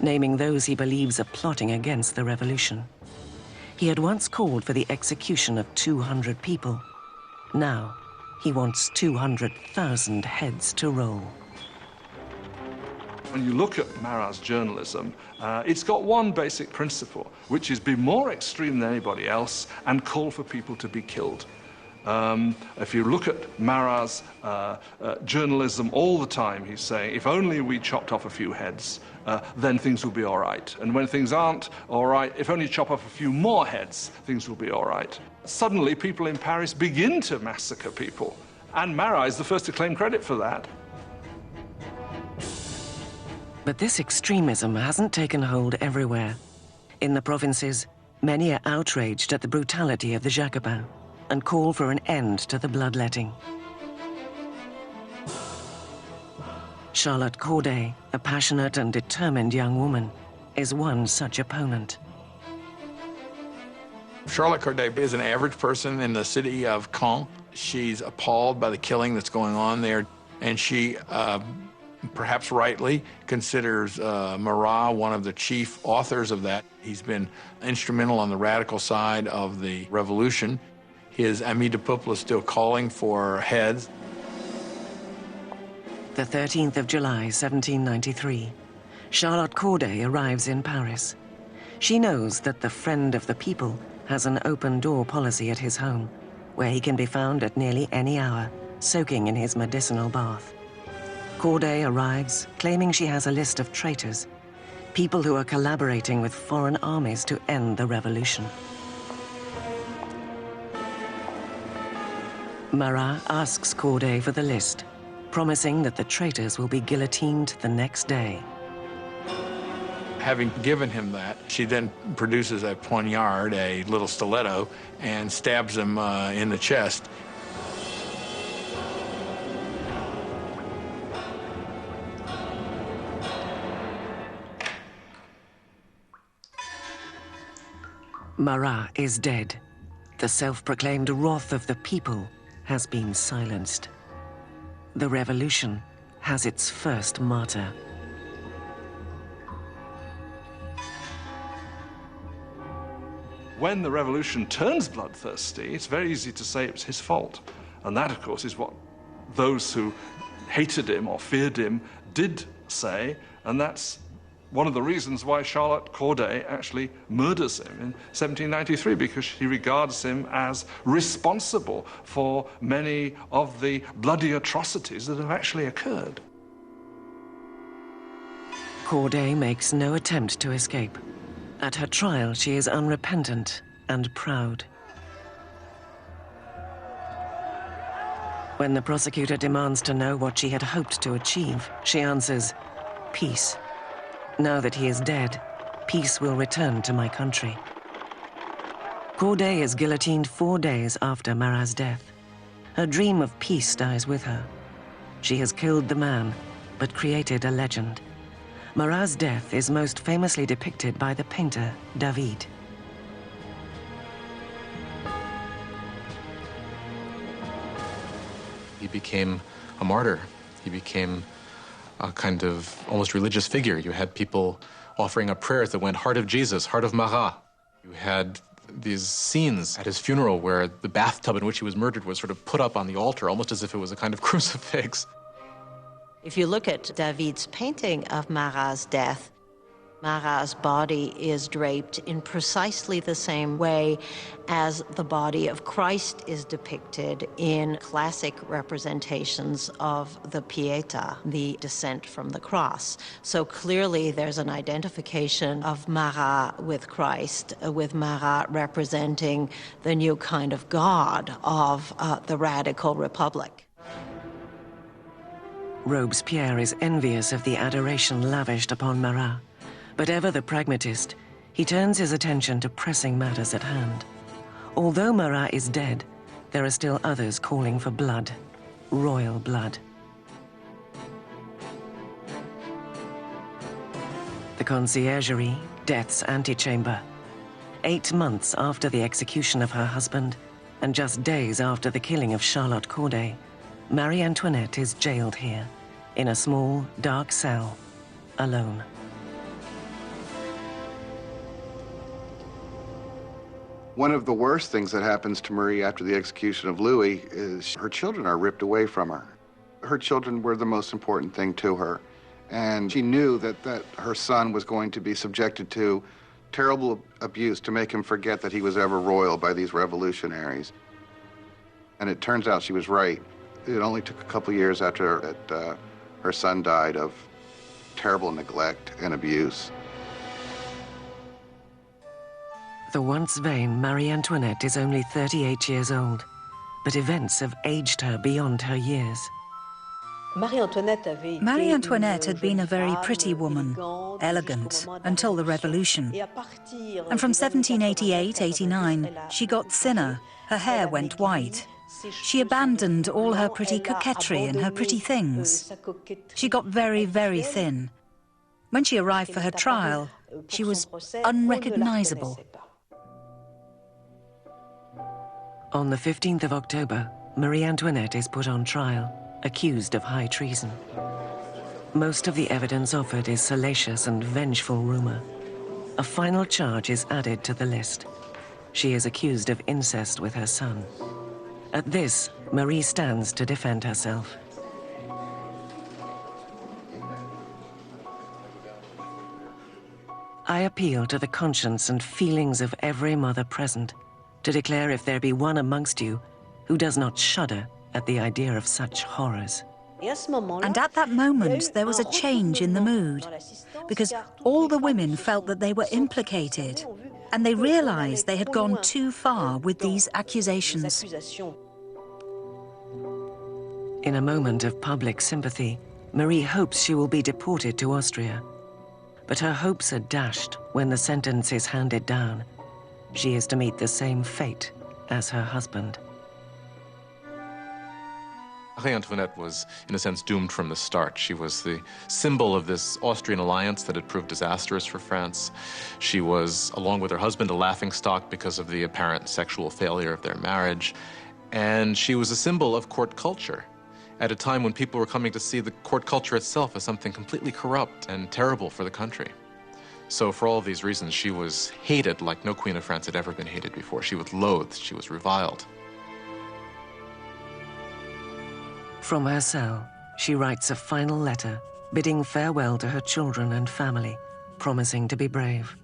naming those he believes are plotting against the revolution. He had once called for the execution of 200 people. Now, he wants 200,000 heads to roll. When you look at Marat's journalism, it's got one basic principle, which is be more extreme than anybody else and call for people to be killed. If you look at Marat's journalism all the time, he's saying, if only we chopped off a few heads, then things will be all right. And when things aren't all right, if only you chop off a few more heads, things will be all right. Suddenly, people in Paris begin to massacre people. And Marat is the first to claim credit for that. But this extremism hasn't taken hold everywhere. In the provinces, many are outraged at the brutality of the Jacobins and call for an end to the bloodletting. Charlotte Corday, a passionate and determined young woman, is one such opponent. Charlotte Corday is an average person in the city of Caen. She's appalled by the killing that's going on there, and she, perhaps rightly, considers Marat one of the chief authors of that. He's been instrumental on the radical side of the revolution. His Ami de Peuple is still calling for heads. The 13th of July, 1793, Charlotte Corday arrives in Paris. She knows that the friend of the people has an open-door policy at his home, where he can be found at nearly any hour, soaking in his medicinal bath. Corday arrives, claiming she has a list of traitors, people who are collaborating with foreign armies to end the revolution. Marat asks Corday for the list, promising that the traitors will be guillotined the next day. Having given him that, she then produces a poignard, a little stiletto, and stabs him in the chest. Marat is dead. The self-proclaimed wrath of the people has been silenced. The revolution has its first martyr. When the revolution turns bloodthirsty, it's very easy to say it was his fault. And that, of course, is what those who hated him or feared him did say, and that's one of the reasons why Charlotte Corday actually murders him in 1793, because she regards him as responsible for many of the bloody atrocities that have actually occurred. Corday makes no attempt to escape. At her trial, she is unrepentant and proud. When the prosecutor demands to know what she had hoped to achieve, she answers, peace. Now that he is dead, peace will return to my country. Corday is guillotined 4 days after Marat's death. Her dream of peace dies with her. She has killed the man, but created a legend. Marat's death is most famously depicted by the painter David. He became a martyr. He became a kind of almost religious figure. You had people offering up prayers that went, "Heart of Jesus, heart of Marat." You had these scenes at his funeral where the bathtub in which he was murdered was sort of put up on the altar, almost as if it was a kind of crucifix. If you look at David's painting of Marat's death, Marat's body is draped in precisely the same way as the body of Christ is depicted in classic representations of the Pietà, the descent from the cross. So clearly there's an identification of Marat with Christ, with Marat representing the new kind of God of the radical republic. Robespierre is envious of the adoration lavished upon Marat, but ever the pragmatist, he turns his attention to pressing matters at hand. Although Marat is dead, there are still others calling for blood, royal blood. The Conciergerie, death's antechamber. 8 months after the execution of her husband, and just days after the killing of Charlotte Corday, Marie Antoinette is jailed here, in a small, dark cell, alone. One of the worst things that happens to Marie after the execution of Louis is her children are ripped away from her. Her children were the most important thing to her, and she knew that her son was going to be subjected to terrible abuse to make him forget that he was ever royal by these revolutionaries. And it turns out she was right. It only took a couple years after her son died of terrible neglect and abuse. The once vain Marie Antoinette is only 38 years old, but events have aged her beyond her years. Marie Antoinette had been a very pretty woman, elegant, until the revolution. And from 1788-89, she got thinner, her hair went white. She abandoned all her pretty coquetry and her pretty things. She got very, very thin. When she arrived for her trial, she was unrecognizable. On the 15th of October, Marie Antoinette is put on trial, accused of high treason. Most of the evidence offered is salacious and vengeful rumor. A final charge is added to the list. She is accused of incest with her son. At this, Marie stands to defend herself. I appeal to the conscience and feelings of every mother present to declare if there be one amongst you who does not shudder at the idea of such horrors. And at that moment, there was a change in the mood, because all the women felt that they were implicated, and they realized they had gone too far with these accusations. In a moment of public sympathy, Marie hopes she will be deported to Austria. But her hopes are dashed when the sentence is handed down. She is to meet the same fate as her husband. Marie Antoinette was, in a sense, doomed from the start. She was the symbol of this Austrian alliance that had proved disastrous for France. She was, along with her husband, a laughingstock because of the apparent sexual failure of their marriage. And she was a symbol of court culture at a time when people were coming to see the court culture itself as something completely corrupt and terrible for the country. So for all of these reasons, she was hated like no queen of France had ever been hated before. She was loathed, she was reviled. From her cell, she writes a final letter, bidding farewell to her children and family, promising to be brave.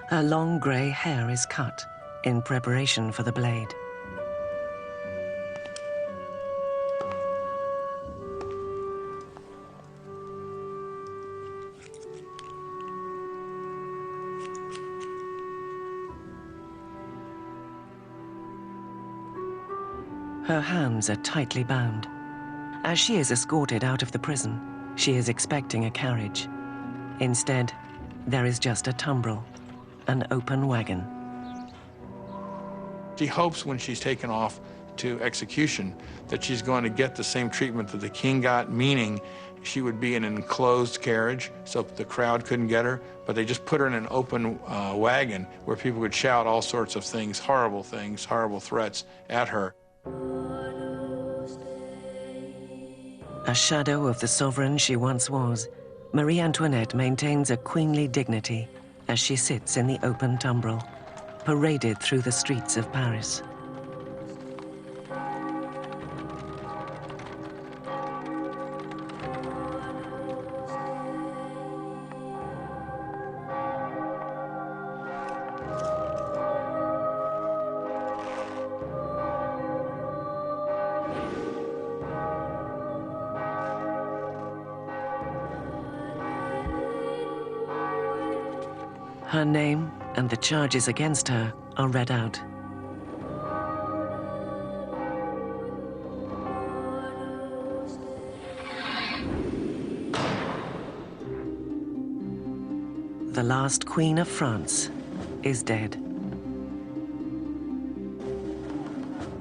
Her long grey hair is cut in preparation for the blade. Her hands are tightly bound. As she is escorted out of the prison, she is expecting a carriage. Instead, there is just a tumbril, an open wagon. She hopes when she's taken off to execution that she's going to get the same treatment that the king got, meaning she would be in an enclosed carriage so the crowd couldn't get her, but they just put her in an open wagon where people would shout all sorts of things, horrible threats at her. A shadow of the sovereign she once was, Marie Antoinette maintains a queenly dignity as she sits in the open tumbril, paraded through the streets of Paris. Her name and the charges against her are read out. The last Queen of France is dead.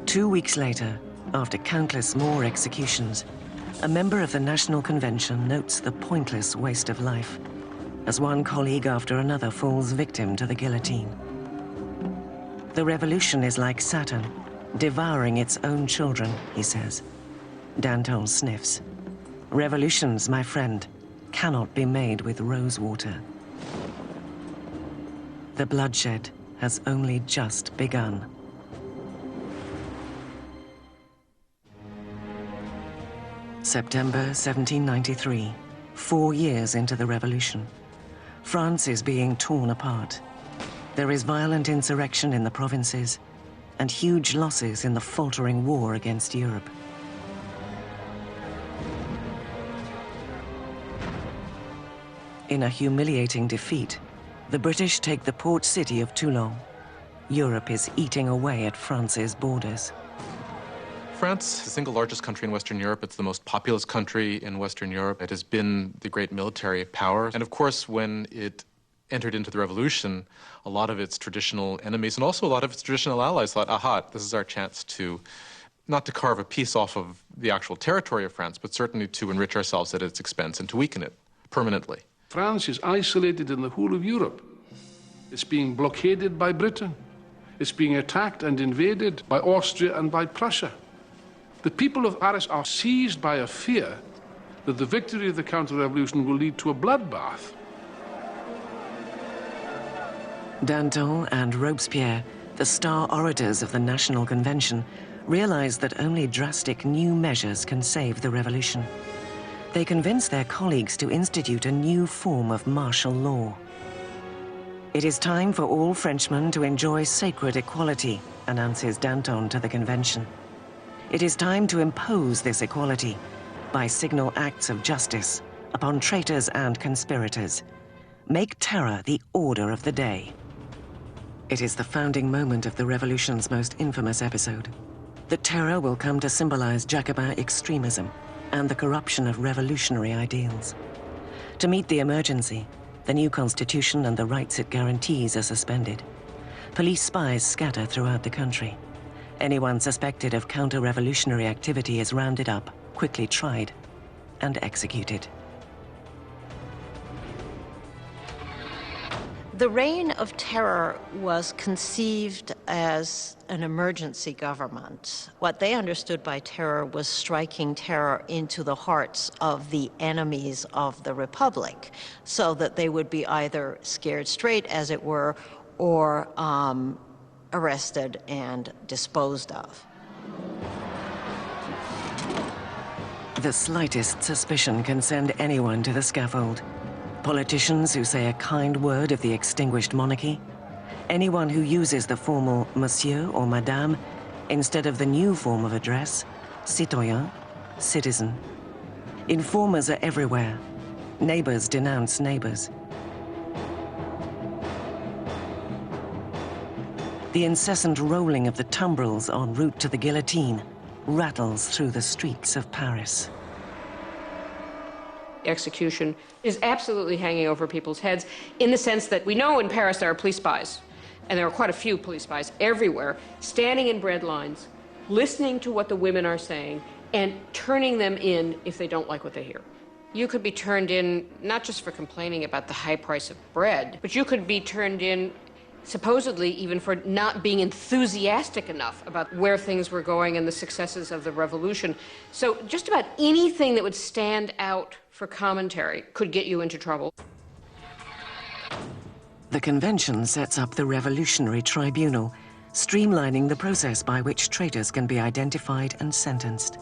2 weeks later, after countless more executions, a member of the National Convention notes the pointless waste of life, as one colleague after another falls victim to the guillotine. The revolution is like Saturn, devouring its own children, he says. Danton sniffs. Revolutions, my friend, cannot be made with rose water. The bloodshed has only just begun. September 1793, 4 years into the revolution. France is being torn apart. There is violent insurrection in the provinces and huge losses in the faltering war against Europe. In a humiliating defeat, the British take the port city of Toulon. Europe is eating away at France's borders. France is the single largest country in Western Europe. It's the most populous country in Western Europe. It has been the great military power. And of course, when it entered into the revolution, a lot of its traditional enemies and also a lot of its traditional allies thought, aha, this is our chance to, not to carve a piece off of the actual territory of France, but certainly to enrich ourselves at its expense and to weaken it permanently. France is isolated in the whole of Europe. It's being blockaded by Britain. It's being attacked and invaded by Austria and by Prussia. The people of Paris are seized by a fear that the victory of the counter-revolution will lead to a bloodbath. Danton and Robespierre, the star orators of the National Convention, realize that only drastic new measures can save the revolution. They convince their colleagues to institute a new form of martial law. It is time for all Frenchmen to enjoy sacred equality, announces Danton to the convention. It is time to impose this equality by signal acts of justice upon traitors and conspirators. Make terror the order of the day. It is the founding moment of the revolution's most infamous episode. The terror will come to symbolize Jacobin extremism and the corruption of revolutionary ideals. To meet the emergency, the new constitution and the rights it guarantees are suspended. Police spies scatter throughout the country. Anyone suspected of counter-revolutionary activity is rounded up, quickly tried, and executed. The Reign of Terror was conceived as an emergency government. What they understood by terror was striking terror into the hearts of the enemies of the Republic, so that they would be either scared straight, as it were, or arrested and disposed of. The slightest suspicion can send anyone to the scaffold. Politicians who say a kind word of the extinguished monarchy, anyone who uses the formal monsieur or madame instead of the new form of address, citoyen, citizen. Informers are everywhere. Neighbors denounce neighbors. The incessant rolling of the tumbrils en route to the guillotine rattles through the streets of Paris. Execution is absolutely hanging over people's heads, in the sense that we know in Paris there are police spies, and there are quite a few police spies everywhere, standing in bread lines, listening to what the women are saying, and turning them in if they don't like what they hear. You could be turned in not just for complaining about the high price of bread, but you could be turned in supposedly even for not being enthusiastic enough about where things were going and the successes of the revolution. So just about anything that would stand out for commentary could get you into trouble. The convention sets up the Revolutionary Tribunal, streamlining the process by which traitors can be identified and sentenced.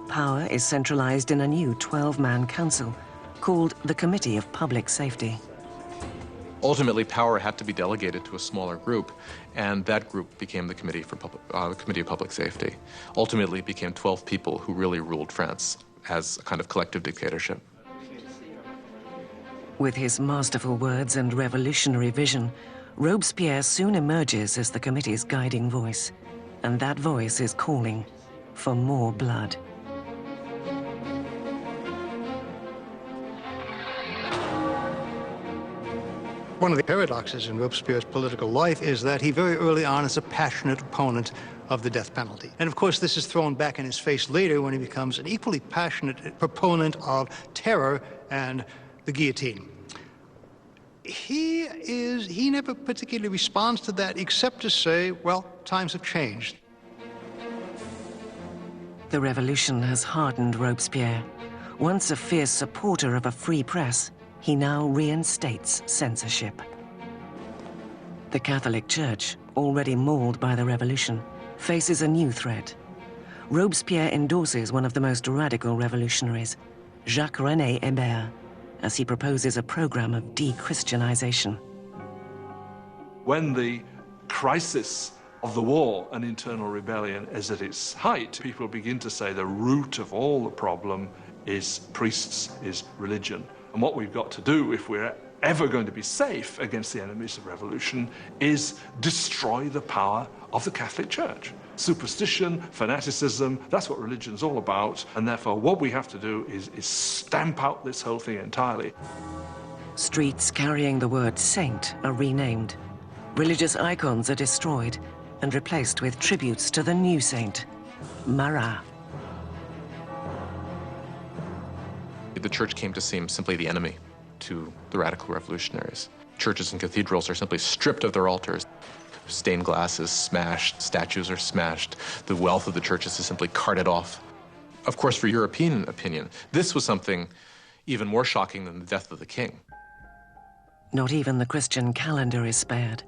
Power is centralized in a new 12-man council called the Committee of Public Safety. Ultimately, power had to be delegated to a smaller group, and that group became the Committee of Public Safety. Ultimately, it became 12 people who really ruled France as a kind of collective dictatorship. With his masterful words and revolutionary vision, Robespierre soon emerges as the committee's guiding voice, and that voice is calling for more blood. One of the paradoxes in Robespierre's political life is that he very early on is a passionate opponent of the death penalty. And of course, this is thrown back in his face later when he becomes an equally passionate proponent of terror and the guillotine. He never particularly responds to that except to say, well, times have changed. The revolution has hardened Robespierre. Once a fierce supporter of a free press, he now reinstates censorship. The Catholic Church, already mauled by the revolution, faces a new threat. Robespierre endorses one of the most radical revolutionaries, Jacques-René Hébert, as he proposes a program of de-Christianization. When the crisis of the war and internal rebellion is at its height, people begin to say the root of all the problem is priests, is religion. And what we've got to do, if we're ever going to be safe against the enemies of revolution, is destroy the power of the Catholic Church. Superstition, fanaticism, that's what religion's all about. And therefore, what we have to do is stamp out this whole thing entirely. Streets carrying the word saint are renamed. Religious icons are destroyed and replaced with tributes to the new saint, Marat. The church came to seem simply the enemy to the radical revolutionaries. Churches and cathedrals are simply stripped of their altars. Stained glass is smashed, statues are smashed. The wealth of the churches is simply carted off. Of course, for European opinion, this was something even more shocking than the death of the king. Not even the Christian calendar is spared.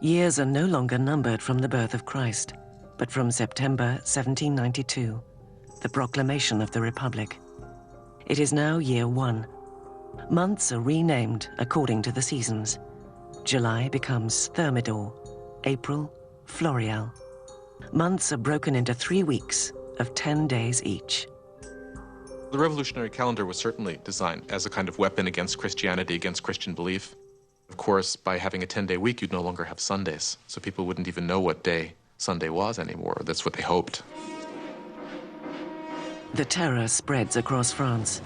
Years are no longer numbered from the birth of Christ, but from September 1792, the proclamation of the Republic. It is now year 1. Months are renamed according to the seasons. July becomes Thermidor, April, Floreal. Months are broken into 3 weeks of 10 days each. The revolutionary calendar was certainly designed as a kind of weapon against Christianity, against Christian belief. Of course, by having a 10-day week, you'd no longer have Sundays, so people wouldn't even know what day Sunday was anymore. That's what they hoped. The terror spreads across France.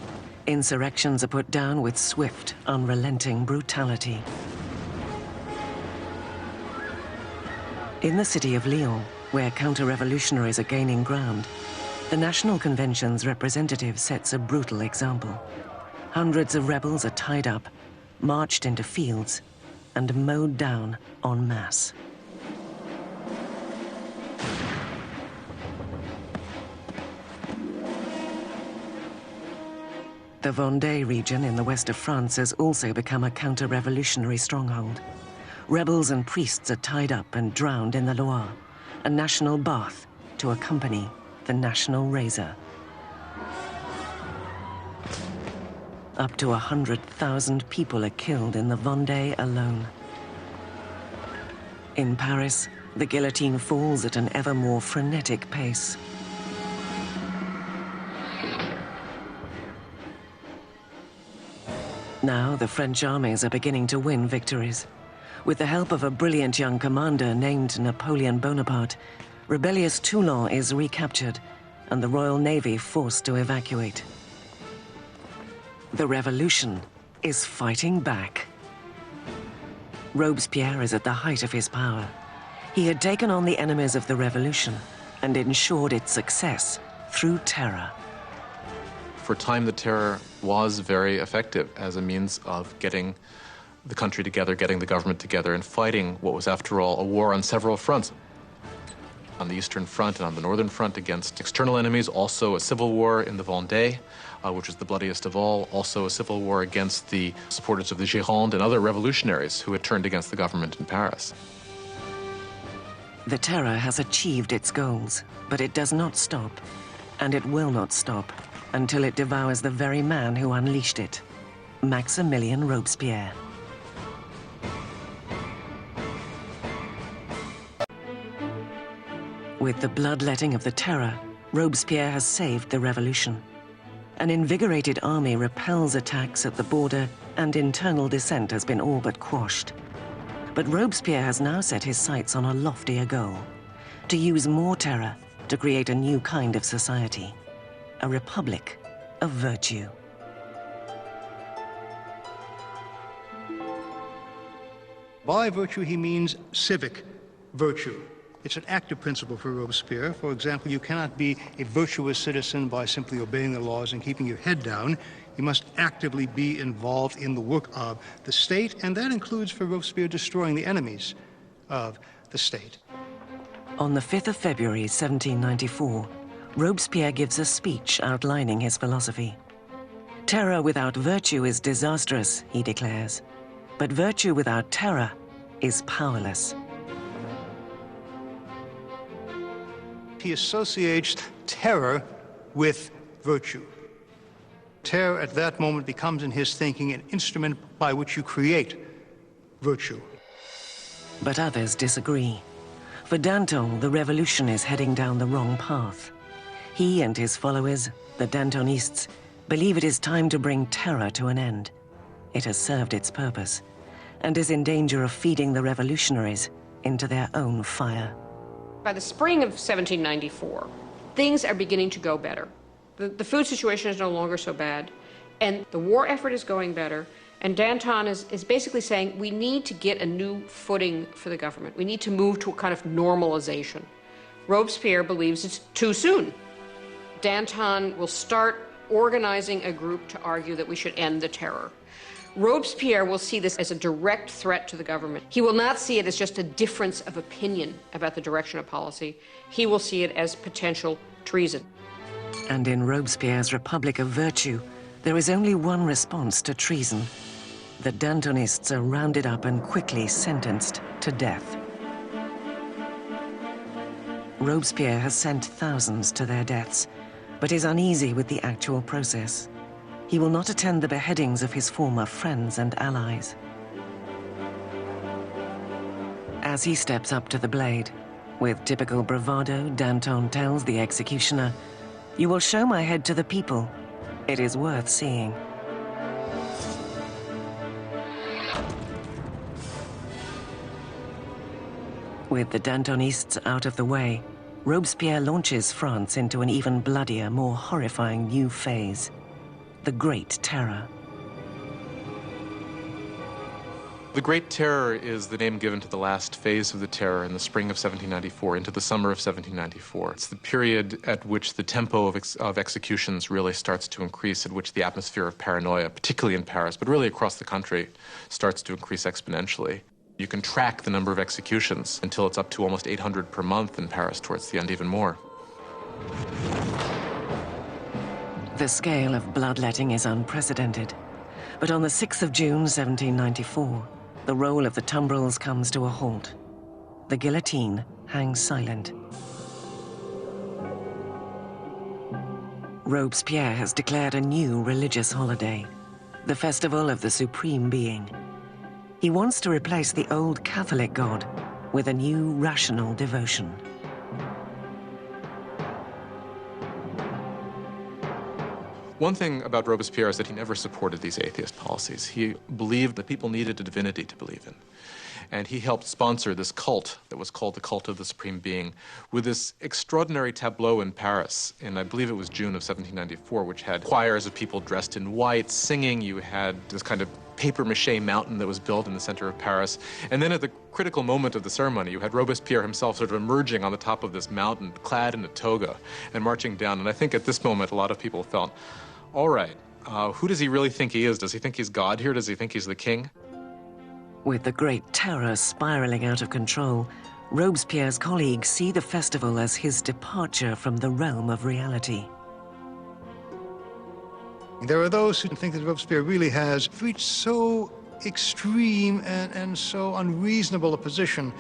Insurrections are put down with swift, unrelenting brutality. In the city of Lyon, where counter-revolutionaries are gaining ground, the National Convention's representative sets a brutal example. Hundreds of rebels are tied up, marched into fields, and mowed down en masse. The Vendée region in the west of France has also become a counter-revolutionary stronghold. Rebels and priests are tied up and drowned in the Loire, a national bath to accompany the national razor. Up to 100,000 people are killed in the Vendée alone. In Paris, the guillotine falls at an ever more frenetic pace. Now the French armies are beginning to win victories. With the help of a brilliant young commander named Napoleon Bonaparte, rebellious Toulon is recaptured and the Royal Navy forced to evacuate. The revolution is fighting back. Robespierre is at the height of his power. He had taken on the enemies of the revolution and ensured its success through terror. For a time, the terror was very effective as a means of getting the country together, getting the government together, and fighting what was, after all, a war on several fronts. On the Eastern Front and on the Northern Front against external enemies, also a civil war in the Vendée, which was the bloodiest of all, also a civil war against the supporters of the Gironde and other revolutionaries who had turned against the government in Paris. The terror has achieved its goals, but it does not stop, and it will not stop until it devours the very man who unleashed it, Maximilien Robespierre. With the bloodletting of the terror, Robespierre has saved the revolution. An invigorated army repels attacks at the border, and internal dissent has been all but quashed. But Robespierre has now set his sights on a loftier goal: to use more terror to create a new kind of society, a republic of virtue. By virtue, he means civic virtue. It's an active principle for Robespierre. For example, you cannot be a virtuous citizen by simply obeying the laws and keeping your head down. You must actively be involved in the work of the state, and that includes for Robespierre destroying the enemies of the state. On the 5th of February, 1794, Robespierre gives a speech outlining his philosophy. Terror without virtue is disastrous, he declares, but virtue without terror is powerless. He associates terror with virtue. Terror at that moment becomes in his thinking an instrument by which you create virtue. But others disagree. For Danton, the revolution is heading down the wrong path. He and his followers, the Dantonists, believe it is time to bring terror to an end. It has served its purpose and is in danger of feeding the revolutionaries into their own fire. By the spring of 1794, things are beginning to go better. The food situation is no longer so bad, and the war effort is going better, and Danton is basically saying we need to get a new footing for the government. We need to move to a kind of normalization. Robespierre believes it's too soon. Danton will start organizing a group to argue that we should end the terror. Robespierre will see this as a direct threat to the government. He will not see it as just a difference of opinion about the direction of policy. He will see it as potential treason. And in Robespierre's Republic of Virtue, there is only one response to treason. The Dantonists are rounded up and quickly sentenced to death. Robespierre has sent thousands to their deaths, but is uneasy with the actual process. He will not attend the beheadings of his former friends and allies. As he steps up to the blade, with typical bravado, Danton tells the executioner, "You will show my head to the people. It is worth seeing." With the Dantonists out of the way, Robespierre launches France into an even bloodier, more horrifying new phase, the Great Terror. The Great Terror is the name given to the last phase of the terror in the spring of 1794 into the summer of 1794. It's the period at which the tempo of executions really starts to increase, at which the atmosphere of paranoia, particularly in Paris, but really across the country, starts to increase exponentially. You can track the number of executions until it's up to almost 800 per month in Paris, towards the end even more. The scale of bloodletting is unprecedented. But on the 6th of June, 1794, the roll of the tumbrils comes to a halt. The guillotine hangs silent. Robespierre has declared a new religious holiday, the festival of the Supreme Being. He wants to replace the old Catholic God with a new rational devotion. One thing about Robespierre is that he never supported these atheist policies. He believed that people needed a divinity to believe in. And he helped sponsor this cult that was called the Cult of the Supreme Being with this extraordinary tableau in Paris in, I believe it was June of 1794, which had choirs of people dressed in white singing. You had this kind of papier-mâché mountain that was built in the center of Paris. And then at the critical moment of the ceremony, you had Robespierre himself sort of emerging on the top of this mountain, clad in a toga, and marching down. And I think at this moment, a lot of people felt, all right, who does he really think he is? Does he think he's God here? Does he think he's the king? With the Great Terror spiraling out of control, Robespierre's colleagues see the festival as his departure from the realm of reality. There are those who think that Robespierre really has reached so extreme and so unreasonable a position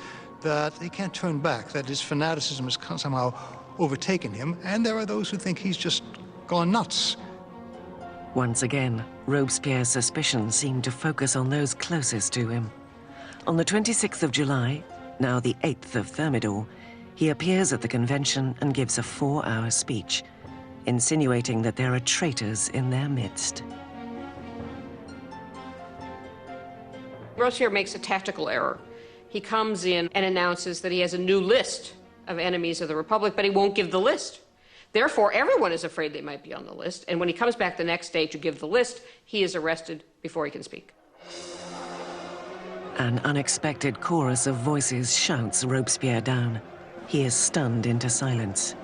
that he can't turn back, that his fanaticism has somehow overtaken him. And there are those who think he's just gone nuts. Once again, Robespierre's suspicions seem to focus on those closest to him. On the 26th of July, now the 8th of Thermidor, he appears at the convention and gives a 4-hour speech, insinuating that there are traitors in their midst. Robespierre makes a tactical error. He comes in and announces that he has a new list of enemies of the Republic, but he won't give the list. Therefore, everyone is afraid they might be on the list, and when he comes back the next day to give the list, he is arrested before he can speak. An unexpected chorus of voices shouts Robespierre down. He is stunned into silence.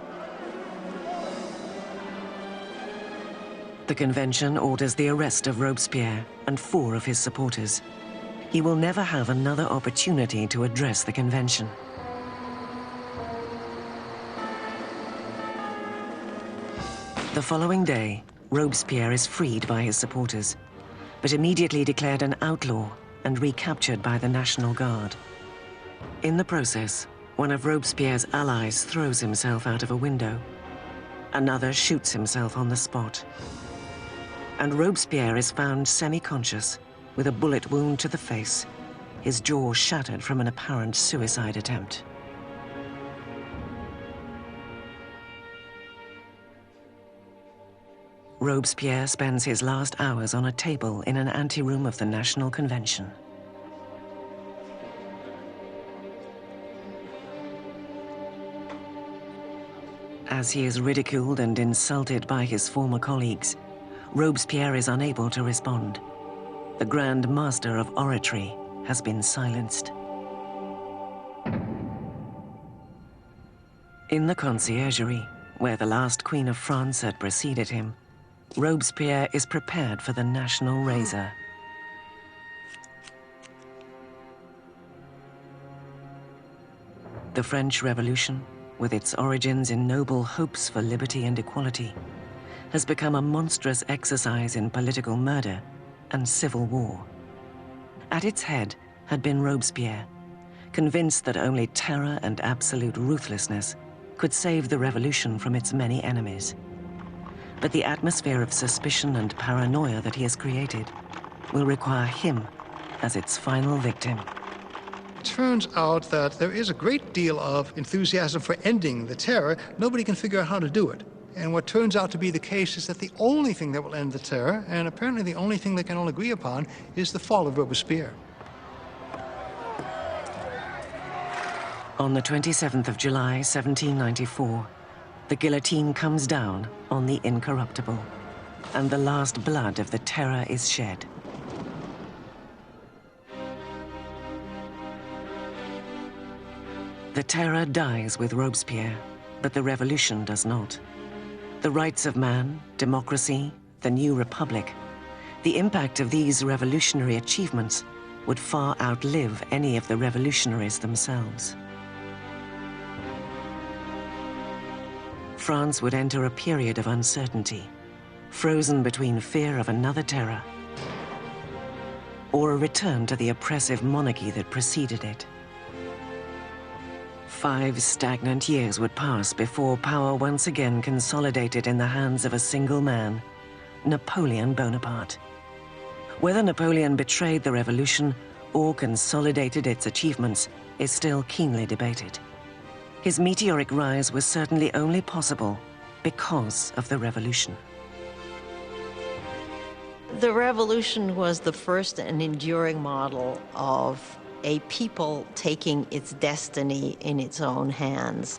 The convention orders the arrest of Robespierre and 4 of his supporters. He will never have another opportunity to address the convention. The following day, Robespierre is freed by his supporters, but immediately declared an outlaw and recaptured by the National Guard. In the process, one of Robespierre's allies throws himself out of a window. Another shoots himself on the spot. And Robespierre is found semi-conscious, with a bullet wound to the face, his jaw shattered from an apparent suicide attempt. Robespierre spends his last hours on a table in an anteroom of the National Convention. As he is ridiculed and insulted by his former colleagues, Robespierre is unable to respond. The Grand Master of Oratory has been silenced. In the conciergerie, where the last Queen of France had preceded him, Robespierre is prepared for the national razor. The French Revolution, with its origins in noble hopes for liberty and equality, has become a monstrous exercise in political murder and civil war. At its head had been Robespierre, convinced that only terror and absolute ruthlessness could save the revolution from its many enemies. But the atmosphere of suspicion and paranoia that he has created will require him as its final victim. turns out that there is a great deal of enthusiasm for ending the terror. Nobody can figure out how to do it. And what turns out to be the case is that the only thing that will end the terror, and apparently the only thing they can all agree upon, is the fall of Robespierre. On the 27th of July, 1794, the guillotine comes down on the incorruptible, and the last blood of the terror is shed. The terror dies with Robespierre, but the revolution does not. The rights of man, democracy, the new republic, the impact of these revolutionary achievements would far outlive any of the revolutionaries themselves. France would enter a period of uncertainty, frozen between fear of another terror or a return to the oppressive monarchy that preceded it. 5 stagnant years would pass before power once again consolidated in the hands of a single man, Napoleon Bonaparte. Whether Napoleon betrayed the revolution or consolidated its achievements is still keenly debated. His meteoric rise was certainly only possible because of the revolution. The revolution was the first and enduring model of a people taking its destiny in its own hands.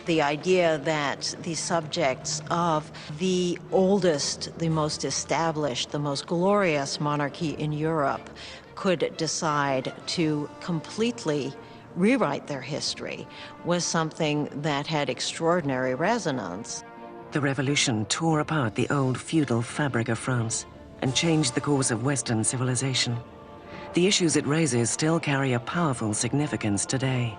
The idea that the subjects of the oldest, the most established, the most glorious monarchy in Europe could decide to completely rewrite their history was something that had extraordinary resonance. The revolution tore apart the old feudal fabric of France and changed the course of Western civilization. The issues it raises still carry a powerful significance today.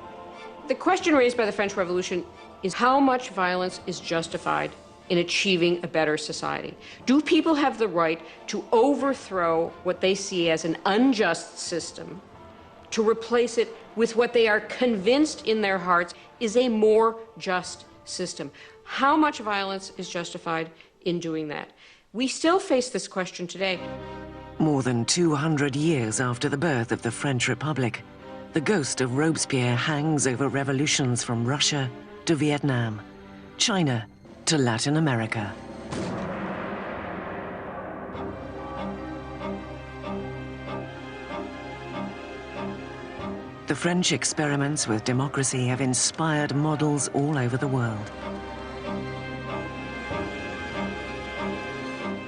The question raised by the French Revolution is how much violence is justified in achieving a better society? Do people have the right to overthrow what they see as an unjust system, to replace it with what they are convinced in their hearts is a more just system? How much violence is justified in doing that? We still face this question today. More than 200 years after the birth of the French Republic, the ghost of Robespierre hangs over revolutions from Russia to Vietnam, China to Latin America. The French experiments with democracy have inspired models all over the world.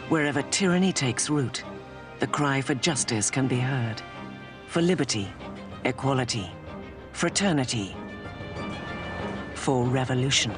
Wherever tyranny takes root, the cry for justice can be heard, for liberty, equality, fraternity, for revolution.